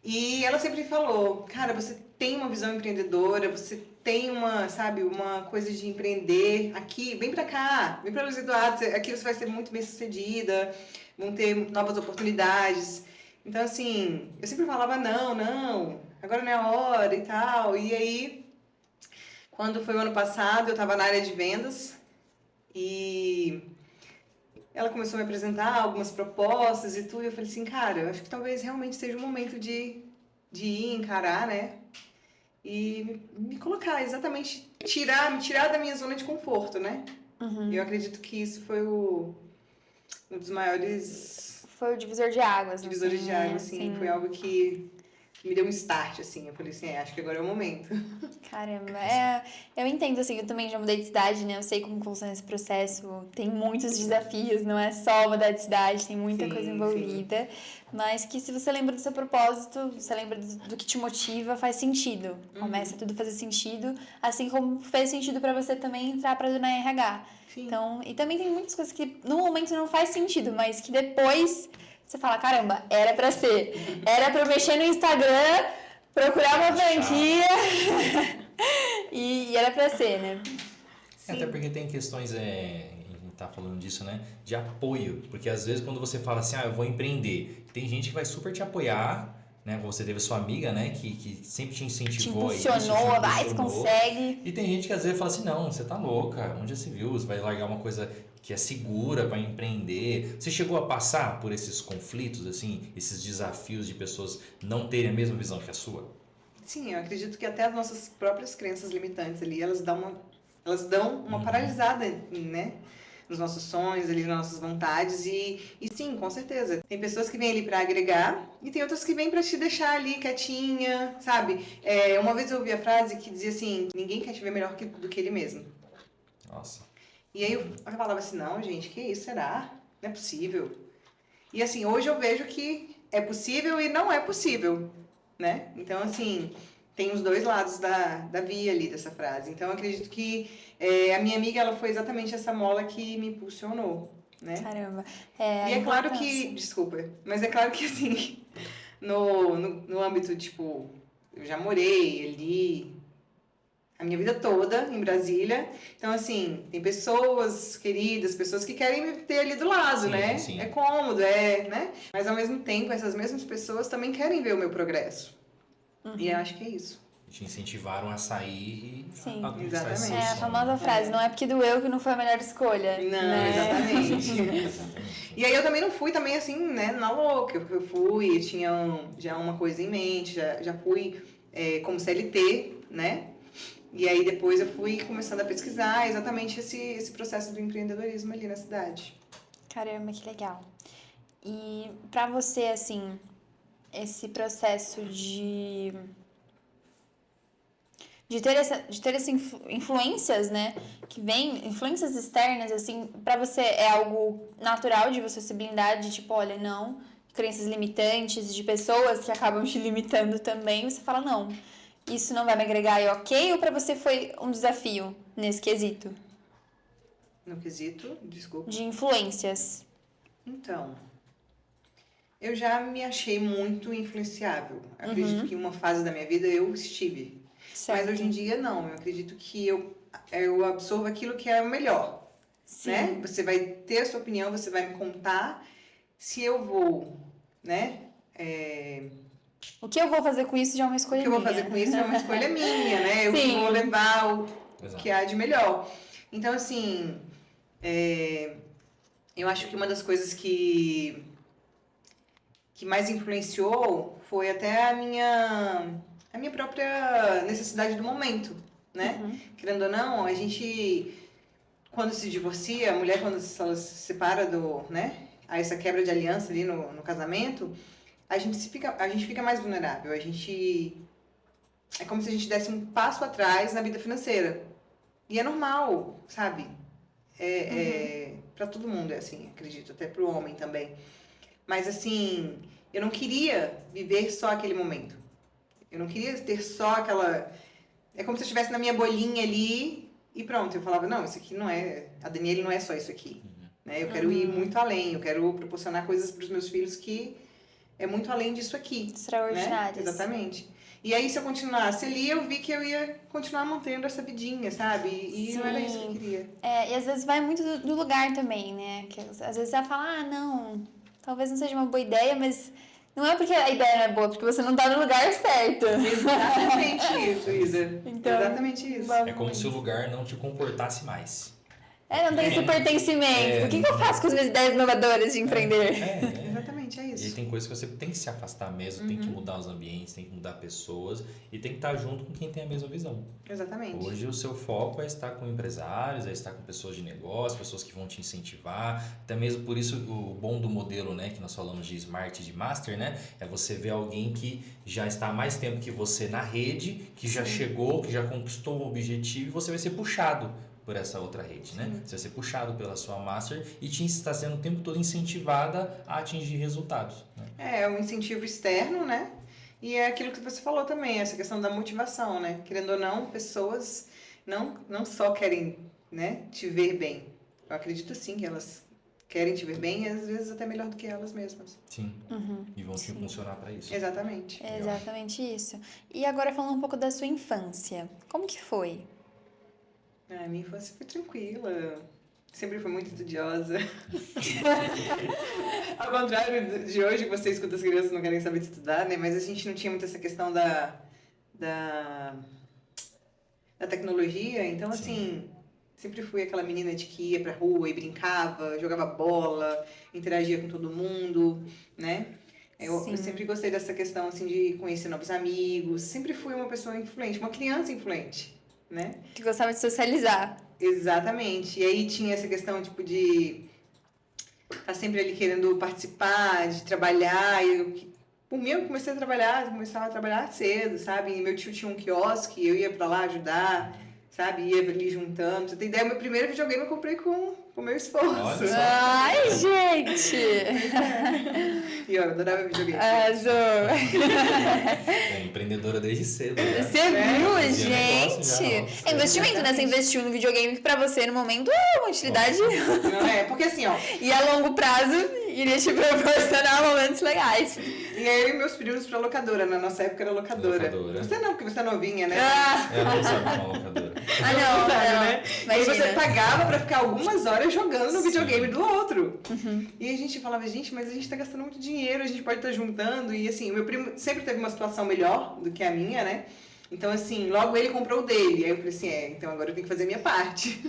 E ela sempre falou, cara, você tem uma visão empreendedora, você tem uma, sabe, uma coisa de empreender aqui, vem pra cá, vem pra Luiz Eduardo, aqui você vai ser muito bem sucedida, vão ter novas oportunidades. Então, assim, eu sempre falava, não, agora não é a hora e tal. E aí, quando foi o ano passado, eu estava na área de vendas e ela começou a me apresentar algumas propostas e tudo. E eu falei assim, cara, eu acho que talvez realmente seja o momento de ir encarar, né? E me colocar, exatamente, me tirar da minha zona de conforto, né? Eu acredito que isso foi um dos maiores Foi o divisor de águas. divisores assim, de água, né? assim. Foi algo que me deu um start, assim. Eu falei assim, acho que agora é o momento. Caramba, eu entendo, assim, eu também já mudei de cidade, né? Eu sei como funciona esse processo. Tem muitos desafios, não é só mudar de cidade, tem muita coisa envolvida. Mas que se você lembra do seu propósito, você lembra do que te motiva, faz sentido. Começa tudo a fazer sentido, assim como fez sentido pra você também entrar pra Donai RH. Sim. Então, e também tem muitas coisas que no momento não faz sentido, mas que depois você fala, caramba, era pra ser. Era pra eu mexer no Instagram, procurar uma franquia e era pra ser, né? Até porque tem questões, a gente tá falando disso, né? De apoio. Porque às vezes quando você fala assim, eu vou empreender, tem gente que vai super te apoiar, né? Como você teve sua amiga, né? Que sempre te incentivou te impulsionou, vai, você consegue. E tem gente que às vezes fala assim, não, você tá louca, onde já se viu? Você vai largar uma coisa que é segura para empreender. Você chegou a passar por esses conflitos, assim, esses desafios de pessoas não terem a mesma visão que a sua? Sim, eu acredito que até as nossas próprias crenças limitantes ali, elas dão uma paralisada, né? nos nossos sonhos, ali nas nossas vontades. E sim, com certeza. Tem pessoas que vêm ali para agregar e tem outras que vêm para te deixar ali quietinha, sabe? Uma vez eu ouvi a frase que dizia assim: ninguém quer te ver melhor do que ele mesmo. Nossa. E aí eu falava assim: não, gente, que isso, será? Não é possível. E assim, hoje eu vejo que é possível e não é possível, né? Então, assim, tem os dois lados da via ali dessa frase. Então, eu acredito que a minha amiga, ela foi exatamente essa mola que me impulsionou, né? Caramba. E é claro que, desculpa, mas é claro que, assim, no âmbito, tipo, eu já morei ali a minha vida toda em Brasília. Então, assim, tem pessoas queridas, pessoas que querem me ter ali do lado, Sim, né? sim. É cômodo, né? Mas, ao mesmo tempo, essas mesmas pessoas também querem ver o meu progresso. E eu acho que é isso. Te incentivaram a sair e Sim. a conquistar esse seu Exatamente. A sonho. famosa frase, não é porque doeu que não foi a melhor escolha. Não, né? exatamente. Exatamente. E aí eu também não fui também assim, né, na louca. Eu fui, eu tinha já uma coisa em mente, já fui como CLT, né? E aí depois eu fui começando a pesquisar exatamente esse processo do empreendedorismo ali na cidade. Caramba, que legal. E pra você, assim, esse processo de ter essa influências, né, que vem, influências externas, assim, pra você é algo natural de você se blindar de tipo, olha, não, crenças limitantes, de pessoas que acabam te limitando também, você fala, não, isso não vai me agregar e ok, ou pra você foi um desafio nesse quesito? No quesito, desculpa. De influências. Então, eu já me achei muito influenciável. Acredito que em uma fase da minha vida eu estive. Certo. Mas hoje em dia não. Eu acredito que eu absorvo aquilo que é o melhor. Sim. Né? Você vai ter a sua opinião, você vai me contar se eu vou, né? O que eu vou fazer com isso já é uma escolha O que eu vou minha. fazer com isso é uma escolha minha, né? Eu que Sim. vou levar o Exato. que há de melhor. Então, assim, eu acho que uma das coisas que mais influenciou foi até a minha própria necessidade do momento, né? Querendo ou não, a gente, quando se divorcia, a mulher, quando ela se separa né? Aí essa quebra de aliança ali no casamento, a gente fica mais vulnerável. É como se a gente desse um passo atrás na vida financeira. E é normal, sabe? Pra todo mundo é assim, acredito, até pro homem também. Mas assim, eu não queria viver só aquele momento. Eu não queria ter só aquela... É como se eu estivesse na minha bolinha ali e pronto. Eu falava, não, isso aqui não é... A Daniele não é só isso aqui. Né? Eu quero ir muito além. Eu quero proporcionar coisas para os meus filhos que é muito além disso aqui. Extraordinárias. Né? Exatamente. E aí, se eu continuasse ali, eu vi que eu ia continuar mantendo essa vidinha, sabe? E não era isso que eu queria. E às vezes vai muito do lugar também, né? Que às vezes você fala, ah, não, talvez não seja uma boa ideia, mas não é porque a ideia não é boa, porque você não tá no lugar certo. Exatamente isso, Isa. Então, exatamente isso. É como se o lugar não te comportasse mais. Não tem esse pertencimento. O que eu faço com as minhas ideias inovadoras de empreender? Exatamente, é isso. E tem coisas que você tem que se afastar mesmo, tem que mudar os ambientes, tem que mudar pessoas e tem que estar junto com quem tem a mesma visão. Exatamente. Hoje o seu foco é estar com empresários, é estar com pessoas de negócio, pessoas que vão te incentivar. Até mesmo por isso o bom do modelo, né, que nós falamos de Smart e de Master, né, é você ver alguém que já está há mais tempo que você na rede, que já chegou, que já conquistou o objetivo e você vai ser puxado por essa outra rede, né? Você vai ser puxado pela sua Master e está sendo o tempo todo incentivada a atingir resultados. Né? É um incentivo externo, né? E é aquilo que você falou também, essa questão da motivação, né? Querendo ou não, pessoas não só querem, né, te ver bem. Eu acredito sim que elas querem te ver bem e às vezes até melhor do que elas mesmas. Sim. E vão te impulsionar para isso. Exatamente. É exatamente isso. E agora falando um pouco da sua infância. Como que foi? A minha infância foi tranquila. Sempre fui muito estudiosa. Ao contrário de hoje, que você escuta as crianças não querem saber de estudar, né? Mas a gente não tinha muito essa questão da tecnologia. Então, assim, sempre fui aquela menina de que ia pra rua e brincava, jogava bola, interagia com todo mundo, né? Eu sempre gostei dessa questão, assim, de conhecer novos amigos. Sempre fui uma pessoa influente, uma criança influente, né? Que gostava de socializar. Exatamente. E aí tinha essa questão, tipo, de estar sempre ali querendo participar, de trabalhar. Por mim, eu começava a trabalhar cedo, sabe? E meu tio tinha um quiosque, eu ia pra lá ajudar, sabe? Ia ali juntando. Você tem ideia? Meu primeiro videogame eu comprei com o meu esforço. Olha só. Ai, gente! E eu adorava videogame. Arrasou! É empreendedora desde cedo. Né? Você viu, Fazia negócio já, gente? nossa. É investimento, né? Você investiu no videogame que pra você, no momento, é uma utilidade. Não é? Porque assim, ó. E a longo prazo, iria te proporcionar momentos legais. E aí eu e meus primos pra locadora. Na nossa época era locadora. Você não, porque você é novinha, né? Ela não sabe como é uma locadora. Não, né? E aí você Imagina. pagava pra ficar algumas horas jogando no videogame do outro. E a gente falava, gente, mas a gente tá gastando muito dinheiro, a gente pode estar juntando. E assim, o meu primo sempre teve uma situação melhor do que a minha, né? Então, assim, logo ele comprou o dele. Aí eu falei assim, então agora eu tenho que fazer a minha parte.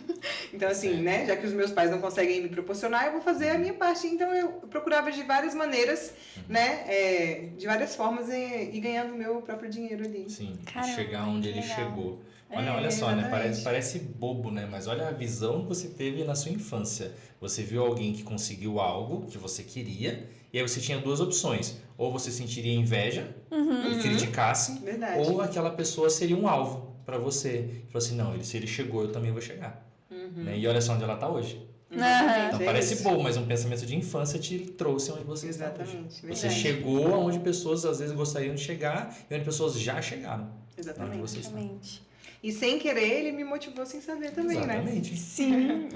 Então, assim, né? Já que os meus pais não conseguem me proporcionar, eu vou fazer a minha parte. Então, eu procurava de várias maneiras, né? De várias formas e ganhando o meu próprio dinheiro ali. Sim, Caramba, chegar onde que ele legal. chegou. Olha só, né? exatamente. Parece bobo, né? Mas olha a visão que você teve na sua infância. Você viu alguém que conseguiu algo que você queria, e aí você tinha duas opções. Ou você sentiria inveja e criticasse, Verdade. ou aquela pessoa seria um alvo pra você. Falou assim, não, se ele chegou, eu também vou chegar. Né? E olha só onde ela tá hoje. Aham. Então É parece isso. bobo, mas um pensamento de infância te trouxe onde você está hoje. Exatamente, Você verdade. chegou aonde pessoas às vezes gostariam de chegar e onde pessoas já chegaram. Onde Exatamente. você está. Exatamente. E sem querer, ele me motivou sem saber também, né? Exatamente. Sim.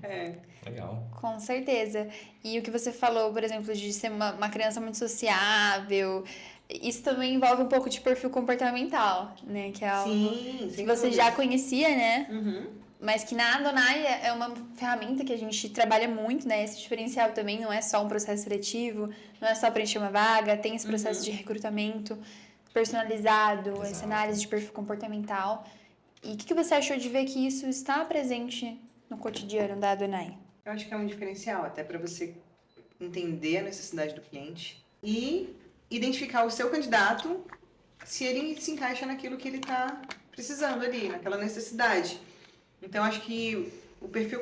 É. Legal. Com certeza. E o que você falou, por exemplo, de ser uma criança muito sociável, isso também envolve um pouco de perfil comportamental, né? Que é algo Sim, que sem você dúvida. já conhecia, né? Uhum. Mas que na Adonai é uma ferramenta que a gente trabalha muito, né? Esse diferencial também não é só um processo seletivo, não é só preencher uma vaga, tem esse processo de recrutamento personalizado, essa Exato. análise de perfil comportamental. E o que você achou de ver que isso está presente no cotidiano da Adonai? Eu acho que é um diferencial, até para você entender a necessidade do cliente e identificar o seu candidato, se ele se encaixa naquilo que ele está precisando ali, naquela necessidade. Então, acho que o perfil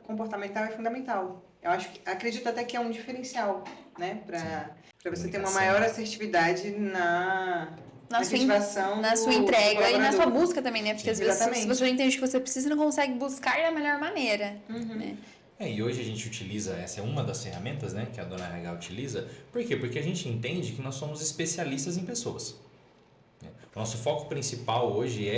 comportamental é fundamental. Eu acredito até que é um diferencial, né? Para você ter uma Comunicação. maior assertividade na efetivação na sua do entrega e na sua colaborador. busca também, né? Porque às vezes Exatamente. se você já entende o que você precisa, não consegue buscar da melhor maneira. Né? E hoje a gente utiliza, essa é uma das ferramentas, né, que a Dona RH utiliza. Por quê? Porque a gente entende que nós somos especialistas em pessoas. O nosso foco principal hoje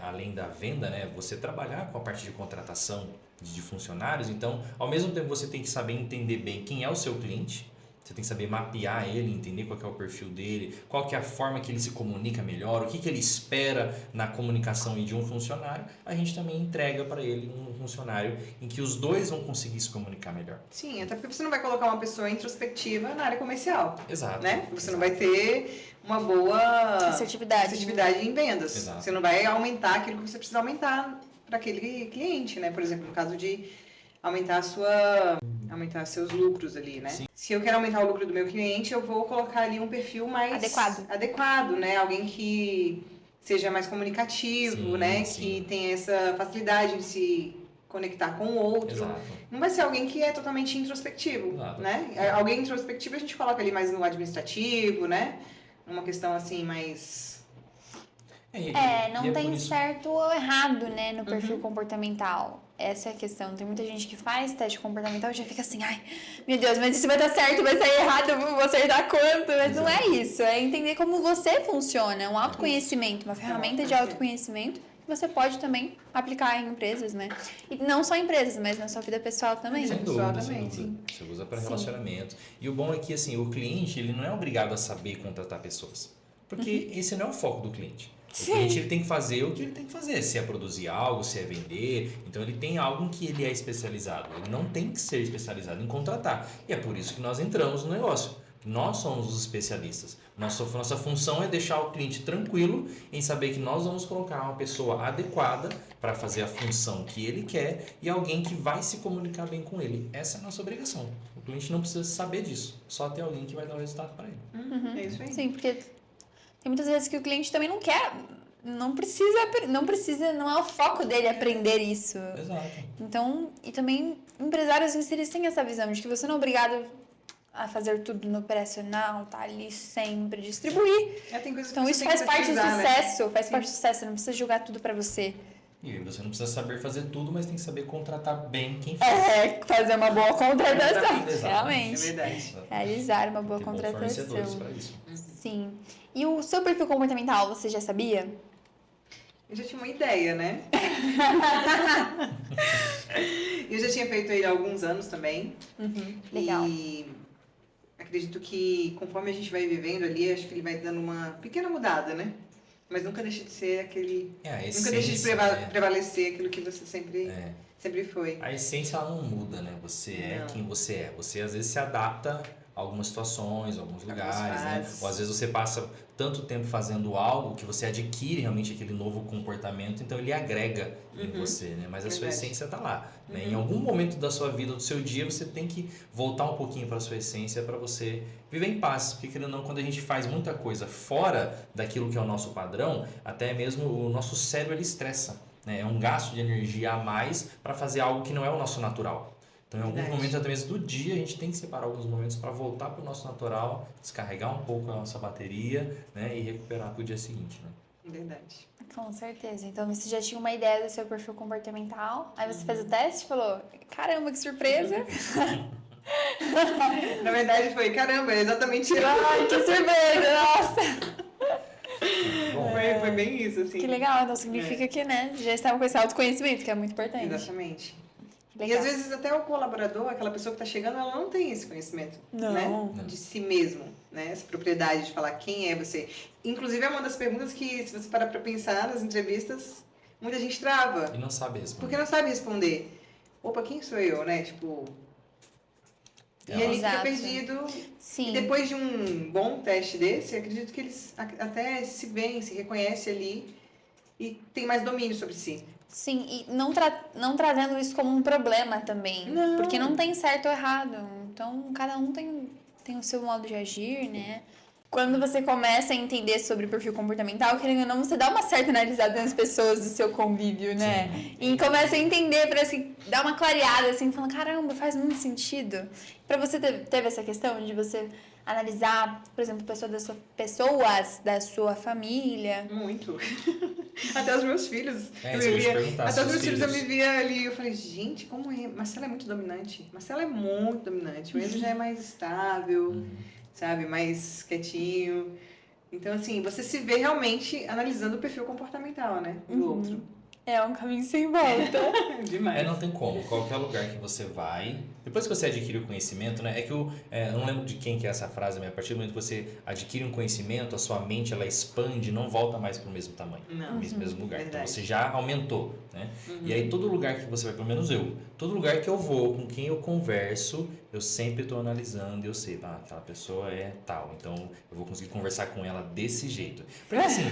além da venda, né, você trabalhar com a parte de contratação de funcionários. Então, ao mesmo tempo você tem que saber entender bem quem é o seu cliente, você tem que saber mapear ele, entender qual que é o perfil dele, qual que é a forma que ele se comunica melhor, o que ele espera na comunicação de um funcionário. A gente também entrega para ele um funcionário em que os dois vão conseguir se comunicar melhor. Sim, até porque você não vai colocar uma pessoa introspectiva na área comercial. Exato. Né? Você exato. não vai ter uma boa Assertividade. em vendas. Exato. Você não vai aumentar aquilo que você precisa aumentar para aquele cliente, né? Por exemplo, no caso de aumentar seus lucros ali, né? Sim. Se eu quero aumentar o lucro do meu cliente, eu vou colocar ali um perfil mais adequado, né? Alguém que seja mais comunicativo, Sim, né? sim. Que tenha essa facilidade de se conectar com o outro. Exato. Não vai ser alguém que é totalmente introspectivo, Exato. né? Alguém introspectivo a gente coloca ali mais no administrativo, né? Uma questão assim mais... Não e tem por isso- certo ou errado, né, no perfil comportamental. Essa é a questão. Tem muita gente que faz teste comportamental e já fica assim, ai, meu Deus, mas isso vai dar certo, vai sair errado, eu vou acertar quanto? Mas não é isso. É entender como você funciona. Um autoconhecimento, uma ferramenta de autoconhecimento que você pode também aplicar em empresas, né? E não só em empresas, mas na sua vida pessoal também. Sem dúvida, sem Exatamente. dúvida. Você usa para Sim. relacionamento. E o bom é que assim, o cliente ele não é obrigado a saber contratar pessoas. Porque esse não é o foco do cliente. O Sim. cliente ele tem que fazer o que ele tem que fazer. Se é produzir algo, se é vender. Então ele tem algo em que ele é especializado. Ele não tem que ser especializado em contratar. E é por isso que nós entramos no negócio. Nós somos os especialistas. Nossa função é deixar o cliente tranquilo em saber que nós vamos colocar uma pessoa adequada para fazer a função que ele quer e alguém que vai se comunicar bem com ele. Essa é a nossa obrigação. O cliente não precisa saber disso. Só ter alguém que vai dar o resultado para ele. É isso aí. Sim, porque tem muitas vezes que o cliente também não quer não precisa, não é o foco dele aprender isso. Exato. Então, e também empresários em si, eles têm essa visão de que você não é obrigado a fazer tudo no operacional, tá ali sempre, distribuir. Tem coisas Então que isso você tem faz que parte do pesquisar, né? sucesso, faz parte do sucesso, não precisa julgar tudo pra você. E você não precisa saber fazer tudo, mas tem que saber contratar bem quem faz. Fazer uma boa contratação, Exatamente. É realmente. verdade. Realizar uma boa Ter bons contratação. fornecedores para isso. Sim. E o seu perfil comportamental, você já sabia? Eu já tinha uma ideia, né? Eu já tinha feito ele há alguns anos também. Legal. E acredito que conforme a gente vai vivendo ali, acho que ele vai dando uma pequena mudada, né? Mas nunca deixa de ser aquele. A Nunca essência, deixa de prevalecer aquilo que você sempre foi. A essência ela não muda, né? Você é quem você é. Você às vezes se adapta a algumas situações, a alguns lugares, né? Ou às vezes você passa tanto tempo fazendo algo que você adquire realmente aquele novo comportamento, então ele agrega em você, né? Mas a sua essência tá lá, né? Em algum momento da sua vida, do seu dia, você tem que voltar um pouquinho para sua essência para você viver em paz. Porque querendo ou não, quando a gente faz muita coisa fora daquilo que é o nosso padrão, até mesmo o nosso cérebro ele estressa, né? É um gasto de energia a mais para fazer algo que não é o nosso natural. Então, em alguns momentos, até mesmo do dia, a gente tem que separar alguns momentos para voltar para o nosso natural, descarregar um pouco a nossa bateria, né? E recuperar para o dia seguinte, né? Verdade. Com certeza. Então você já tinha uma ideia do seu perfil comportamental, aí você fez o teste e falou: caramba, que surpresa! Na verdade foi, caramba, é exatamente isso. Ai, que surpresa! Nossa! Bom, Foi bem isso, assim. Que legal, então significa que, né, já estava com esse autoconhecimento, que é muito importante. Exatamente. E Legal. às vezes até o colaborador, aquela pessoa que está chegando, ela não tem esse conhecimento, Não. né? De si mesmo, né? Essa propriedade de falar quem é você. Inclusive é uma das perguntas que, se você parar para pensar nas entrevistas, muita gente trava. E não sabe responder. Porque não sabe responder. Opa, quem sou eu, né? Tipo... E ele fica Exato. perdido. Sim. E depois de um bom teste desse, acredito que eles até se veem, se reconhecem ali e tem mais domínio sobre si. Sim, e não trazendo isso como um problema também. Não. Porque não tem certo ou errado. Então, cada um tem o seu modo de agir, né? Quando você começa a entender sobre o perfil comportamental, querendo ou não, você dá uma certa analisada nas pessoas do seu convívio, né? Sim. E começa a entender, parece que dá uma clareada, assim, falando, caramba, faz muito sentido. Pra você, teve essa questão de você analisar, por exemplo, pessoas da sua família? Muito. Até os meus filhos. Isso que eu ia te perguntar, Até os meus seus filhos eu filhos. me via ali. Eu falei, gente, como é? Marcela é muito dominante. Marcela é muito dominante. O Enzo já é mais estável, sabe? Mais quietinho. Então, assim, você se vê realmente analisando o perfil comportamental, né? Do outro. É um caminho sem volta. Demais. Não tem como. Qualquer lugar que você vai, depois que você adquire o conhecimento, né? É que eu não lembro de quem que é essa frase, mas a partir do momento que você adquire um conhecimento, a sua mente ela expande, não volta mais para o mesmo tamanho, Não. no mesmo lugar. Então Verdade. você já aumentou, né? E aí todo lugar que você vai, pelo menos eu, todo lugar que eu vou, com quem eu converso, eu sempre estou analisando e eu sei, aquela pessoa é tal, então eu vou conseguir conversar com ela desse jeito. Porque assim,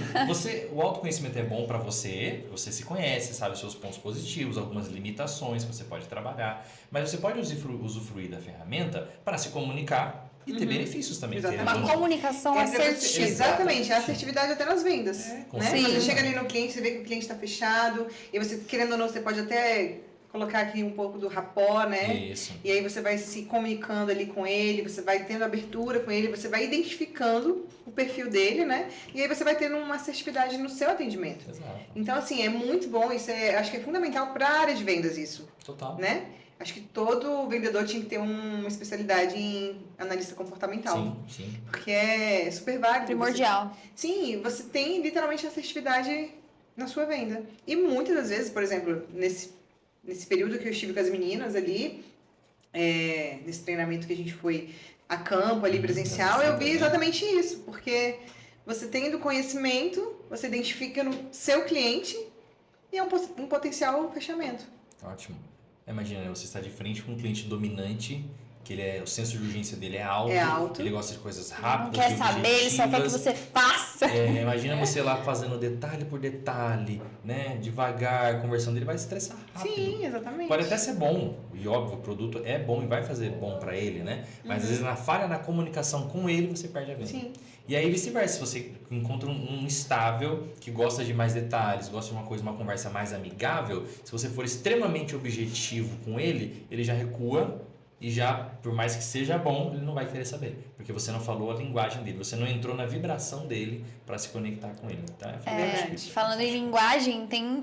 o autoconhecimento é bom para você se conhece, sabe os seus pontos positivos, algumas limitações que você pode trabalhar, mas você pode usufruir da ferramenta para se comunicar e ter benefícios também. Exatamente. querendo ou Uma não. comunicação assertiva. Exatamente, a assertividade até nas vendas. com Né? certeza. Você chega ali no cliente, você vê que o cliente está fechado, e você, querendo ou não, você pode até colocar aqui um pouco do rapport, né? Isso. E aí você vai se comunicando ali com ele, você vai tendo abertura com ele, você vai identificando o perfil dele, né? E aí você vai tendo uma assertividade no seu atendimento. Exato. Então, assim, é muito bom, acho que é fundamental para a área de vendas isso, Total. né? Acho que todo vendedor tinha que ter uma especialidade em analista comportamental. Sim. Porque é super válido. Primordial. Sim, você tem literalmente assertividade na sua venda. E muitas das vezes, por exemplo, nesse período que eu estive com as meninas ali, nesse treinamento que a gente foi a campo ali presencial, eu vi exatamente isso. Porque você tendo conhecimento, você identifica no seu cliente e é um potencial fechamento. Ótimo. Imagina, né, você está de frente com um cliente dominante que o senso de urgência dele é alto, ele gosta de coisas rápidas, não quer saber, ele só quer que você faça. Imagina você lá fazendo detalhe por detalhe, né? Devagar, conversando, ele vai se estressar rápido. Sim, exatamente. Pode até ser bom, e óbvio, o produto é bom e vai fazer bom para ele, né? Mas às vezes na falha na comunicação com ele, você perde a venda. Sim. E aí vice-versa, se você encontra um estável que gosta de mais detalhes, gosta de uma conversa mais amigável, se você for extremamente objetivo com ele, ele já recua. E já, por mais que seja bom, ele não vai querer saber. Porque você não falou a linguagem dele, você não entrou na vibração dele para se conectar com ele. Então, falando em linguagem, tem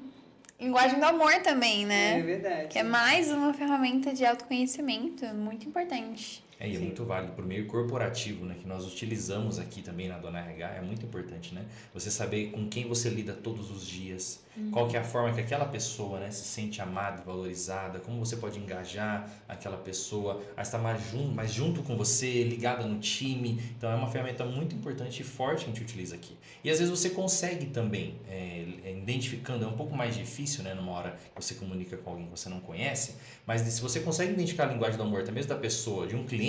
linguagem do amor também, né? É verdade. Que é mais uma ferramenta de autoconhecimento, muito importante. E é muito válido para o meio corporativo, né, que nós utilizamos aqui também na Dona RH, é muito importante, né? Você saber com quem você lida todos os dias, qual que é a forma que aquela pessoa, né, se sente amada, valorizada, como você pode engajar aquela pessoa a estar mais junto com você, ligada no time. Então é uma ferramenta muito importante e forte que a gente utiliza aqui. E às vezes você consegue também, identificando, é um pouco mais difícil, né, numa hora que você comunica com alguém que você não conhece, mas se você consegue identificar a linguagem do amor, até mesmo da pessoa, de um cliente,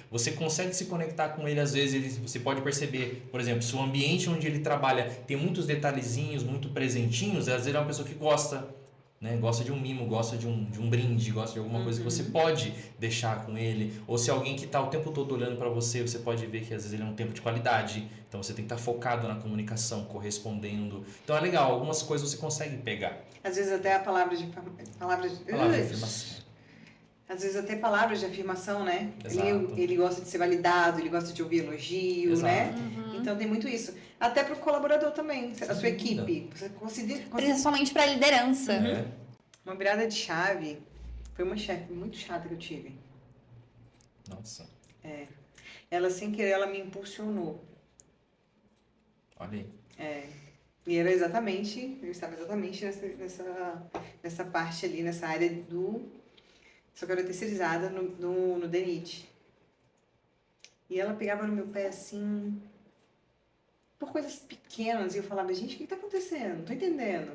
você consegue se conectar com ele, às vezes você pode perceber, por exemplo, se o ambiente onde ele trabalha tem muitos detalhezinhos, muito presentinhos, às vezes ele é uma pessoa que gosta, né? Gosta de um mimo, gosta de um brinde, gosta de alguma coisa que você pode deixar com ele, ou se alguém que está o tempo todo olhando para você, você pode ver que às vezes ele é um tempo de qualidade, então você tem que estar focado na comunicação, correspondendo, então é legal, algumas coisas você consegue pegar. Às vezes até a palavra de afirmação. Às vezes até palavras de afirmação, né? Exato. Ele gosta de ser validado, ele gosta de ouvir elogio, Exato. né? Então tem muito isso. Até para o colaborador também, a sua equipe. Você Principalmente para a liderança. Uma virada de chave foi uma chefe muito chata que eu tive. Nossa. Ela, sem querer, ela me impulsionou. Olha aí. E era exatamente, eu estava exatamente nessa parte ali, nessa área do... Só que eu era terceirizada no DENIT. E ela pegava no meu pé assim, por coisas pequenas, e eu falava, gente, o que está acontecendo? Não tô entendendo.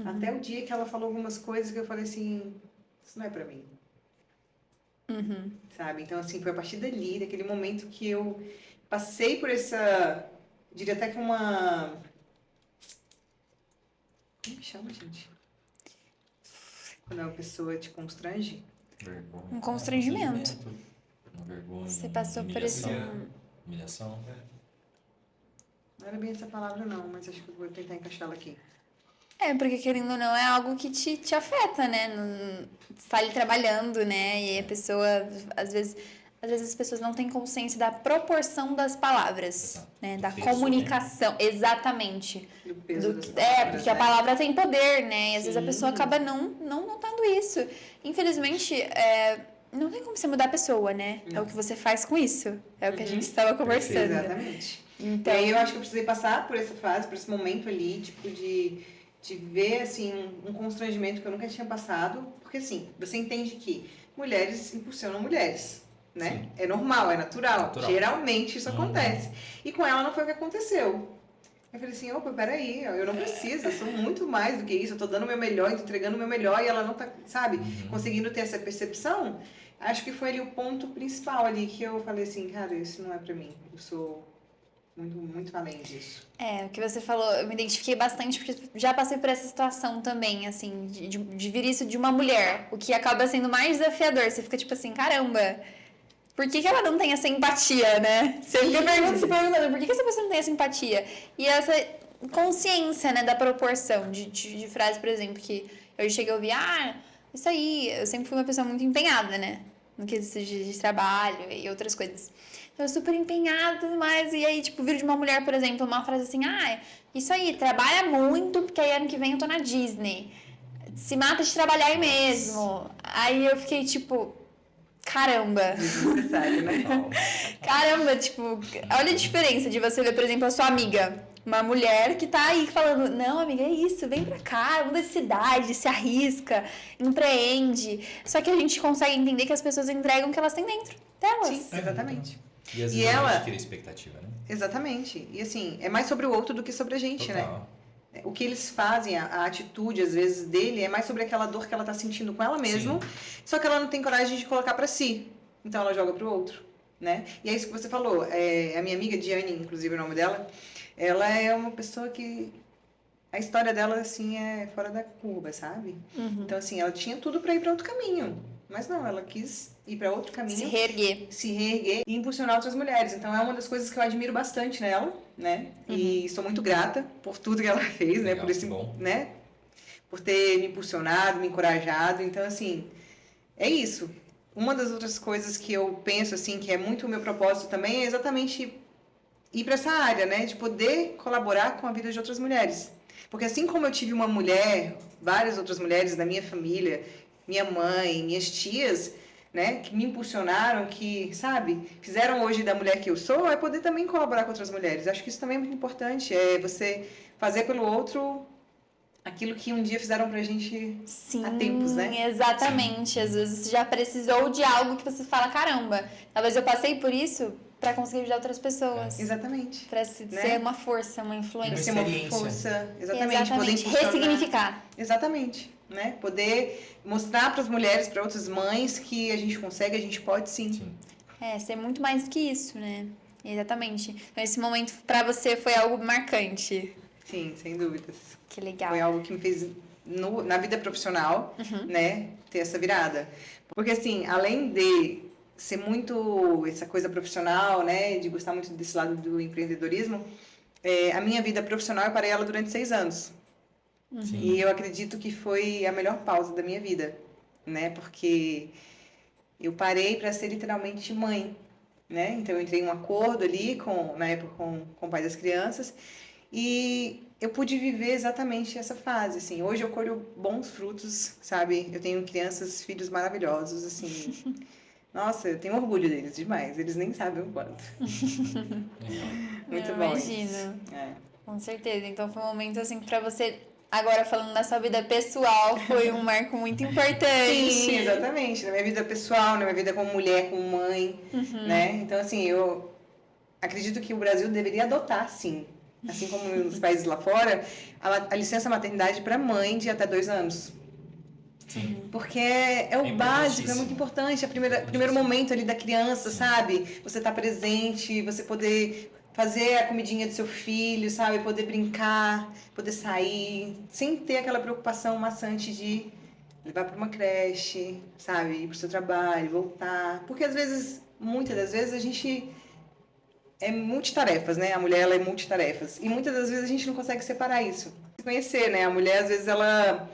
Até o dia que ela falou algumas coisas que eu falei assim, isso não é pra mim. Sabe? Então, assim, foi a partir dali, daquele momento que eu passei por essa, diria até que uma... Como chama, gente? Quando uma pessoa te constrange? Vergonha. Um constrangimento. Uma vergonha. Você passou por esse... Humilhação. Não era bem essa palavra não, mas acho que eu vou tentar encaixá-la aqui. Porque querendo ou não, é algo que te afeta, né? Você tá ali trabalhando, né? E a pessoa, às vezes as pessoas não têm consciência da proporção das palavras, né? Da comunicação, exatamente. Do peso das Porque palavras, a palavra tem poder, né? E às vezes a pessoa acaba não notando isso. Infelizmente, não tem como você mudar a pessoa, né? Não. É o que você faz com isso. É o que a gente estava conversando. Exatamente. Então, E aí eu acho que eu precisei passar por essa fase, por esse momento ali, tipo, de ver, assim, um constrangimento que eu nunca tinha passado. Porque, assim, você entende que mulheres impulsionam mulheres, né? Sim. É normal, é natural. Geralmente isso acontece. E com ela não foi o que aconteceu. Eu falei assim, opa, peraí, eu não preciso, eu sou muito mais do que isso, eu tô dando o meu melhor, entregando o meu melhor, e ela não tá, sabe, conseguindo ter essa percepção. Acho que foi ali o ponto principal ali, que eu falei assim, cara, isso não é pra mim, eu sou muito, muito além disso. o que você falou, eu me identifiquei bastante, porque já passei por essa situação também, assim, de vir isso de uma mulher, o que acaba sendo mais desafiador, você fica tipo assim, caramba... Por que ela não tem essa empatia, né? Você fica perguntando, por que essa pessoa não tem essa empatia? E essa consciência, né, da proporção de frase, por exemplo, que eu cheguei a ouvir, isso aí, eu sempre fui uma pessoa muito empenhada, né? No quesito de trabalho e outras coisas. Então, eu super empenhada e tudo mais, e aí, tipo, viro de uma mulher, por exemplo, uma frase assim, isso aí, trabalha muito, porque aí ano que vem eu tô na Disney. Se mata de trabalhar aí mesmo. Aí eu fiquei, tipo... Caramba! Desnecessário, né? Caramba, tipo, olha a diferença de você ver, por exemplo, a sua amiga. Uma mulher que tá aí falando, não, amiga, é isso, vem pra cá, muda de cidade, se arrisca, empreende. Só que a gente consegue entender que as pessoas entregam o que elas têm dentro delas. Sim, exatamente. E às vezes a gente cria expectativa, né? Exatamente. E assim, é mais sobre o outro do que sobre a gente, Total. né? O que eles fazem, a atitude, às vezes, dele é mais sobre aquela dor que ela tá sentindo com ela mesma, só que ela não tem coragem de colocar para si. Então ela joga pro outro, né? E é isso que você falou. A minha amiga Diane, inclusive o nome dela, ela é uma pessoa que a história dela, assim, é fora da curva, sabe? Então, assim, ela tinha tudo para ir para outro caminho. Mas não, ela quis ir para outro caminho. Se reerguer e impulsionar outras mulheres. Então, é uma das coisas que eu admiro bastante nela, né? E sou muito grata por tudo que ela fez, Legal, né? Por esse, bom. né? Por ter me impulsionado, me encorajado. Então, assim, é isso. Uma das outras coisas que eu penso, assim, que é muito o meu propósito também, é exatamente ir para essa área, né? De poder colaborar com a vida de outras mulheres. Porque assim como eu tive uma mulher, várias outras mulheres da minha família, minha mãe, minhas tias, né, que me impulsionaram, que, sabe, fizeram hoje da mulher que eu sou, é poder também colaborar com outras mulheres. Acho que isso também é muito importante, é você fazer pelo outro aquilo que um dia fizeram pra gente há tempos, né? Exatamente. Às vezes você já precisou de algo que você fala, caramba, talvez eu passei por isso para conseguir ajudar outras pessoas. Exatamente. Para ser uma força, uma influência. Ser uma força. Exatamente. Poder ressignificar. Exatamente. Né? Poder mostrar para as mulheres, para outras mães, que a gente consegue, a gente pode sim. Ser muito mais do que isso, né? Exatamente. Então, esse momento para você foi algo marcante. Sim, sem dúvidas. Que legal. Foi algo que me fez, na vida profissional, né, ter essa virada. Porque, assim, além de ser muito essa coisa profissional, né, de gostar muito desse lado do empreendedorismo, a minha vida profissional, eu parei ela durante 6 anos. E eu acredito que foi a melhor pausa da minha vida, né, porque eu parei para ser literalmente mãe, né, então eu entrei em um acordo ali, na época, com o pai das crianças, e eu pude viver exatamente essa fase, assim. Hoje eu colho bons frutos, sabe? Eu tenho crianças, filhos maravilhosos, assim. Nossa, eu tenho orgulho deles demais. Eles nem sabem o quanto. Muito bom. Imagino. Com certeza. Então foi um momento, assim, pra você... Agora, falando da sua vida pessoal, foi um marco muito importante. Sim, exatamente. Na minha vida pessoal, na minha vida como mulher, como mãe, né? Então, assim, eu acredito que o Brasil deveria adotar, sim, assim como nos países lá fora, a licença maternidade para mãe de até 2 anos. Sim. Porque é o básico, é muito importante. O primeiro momento ali da criança, sabe? Você tá presente, você poder fazer a comidinha do seu filho, sabe? Poder brincar, poder sair, sem ter aquela preocupação maçante de levar para uma creche, sabe? Ir pro seu trabalho, voltar. Porque às vezes, muitas das vezes, a gente é multitarefas, né? A mulher, ela é multitarefas. E muitas das vezes a gente não consegue separar isso. Se conhecer, né? A mulher, às vezes, ela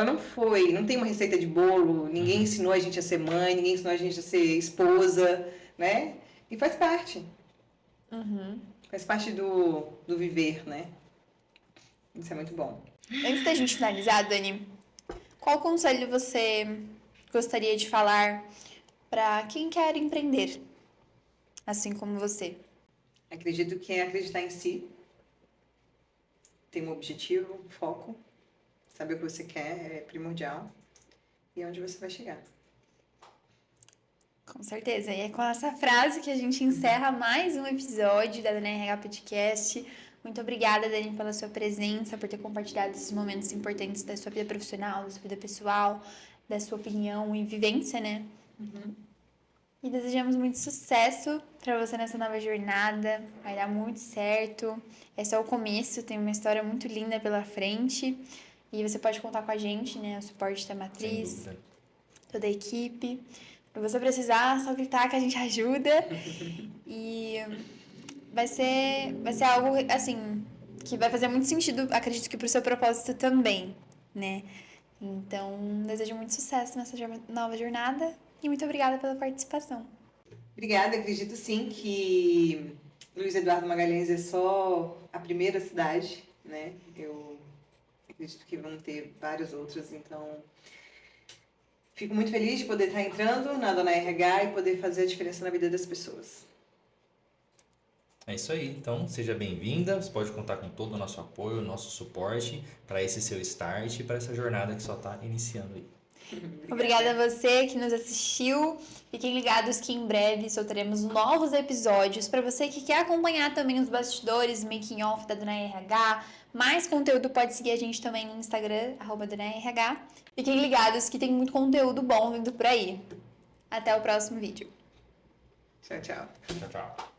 não tem uma receita de bolo, ninguém ensinou a gente a ser mãe, ninguém ensinou a gente a ser esposa, né? E faz parte. Faz parte do viver, né? Isso é muito bom. Antes da gente finalizar, Dani, qual conselho você gostaria de falar para quem quer empreender, assim como você? Acredito que é acreditar em si, ter um objetivo, um foco, saber o que você quer é primordial e onde você vai chegar. Com certeza. E é com essa frase que a gente encerra mais um episódio da Dani RH Podcast. Muito obrigada, Dani, pela sua presença, por ter compartilhado esses momentos importantes da sua vida profissional, da sua vida pessoal, da sua opinião e vivência, né? E desejamos muito sucesso para você nessa nova jornada. Vai dar muito certo. É só o começo, tem uma história muito linda pela frente. E você pode contar com a gente, né? O suporte da Matriz, toda a equipe. Se você precisar, só gritar que a gente ajuda. E vai ser algo, assim, que vai fazer muito sentido, acredito que pro seu propósito também, né? Então, desejo muito sucesso nessa nova jornada e muito obrigada pela participação. Obrigada, acredito sim que Luiz Eduardo Magalhães é só a primeira cidade, né? Eu acredito que vão ter várias outras, então fico muito feliz de poder estar entrando na Dona RH e poder fazer a diferença na vida das pessoas. É isso aí, então seja bem-vinda, você pode contar com todo o nosso apoio, o nosso suporte para esse seu start e para essa jornada que só está iniciando aí. Obrigada a você que nos assistiu. Fiquem ligados que em breve soltaremos novos episódios. Para você que quer acompanhar também os bastidores, making off da Dona RH, mais conteúdo, pode seguir a gente também no Instagram, @DonaRH. Fiquem ligados que tem muito conteúdo bom vindo por aí. Até o próximo vídeo. Tchau, tchau. Tchau, tchau.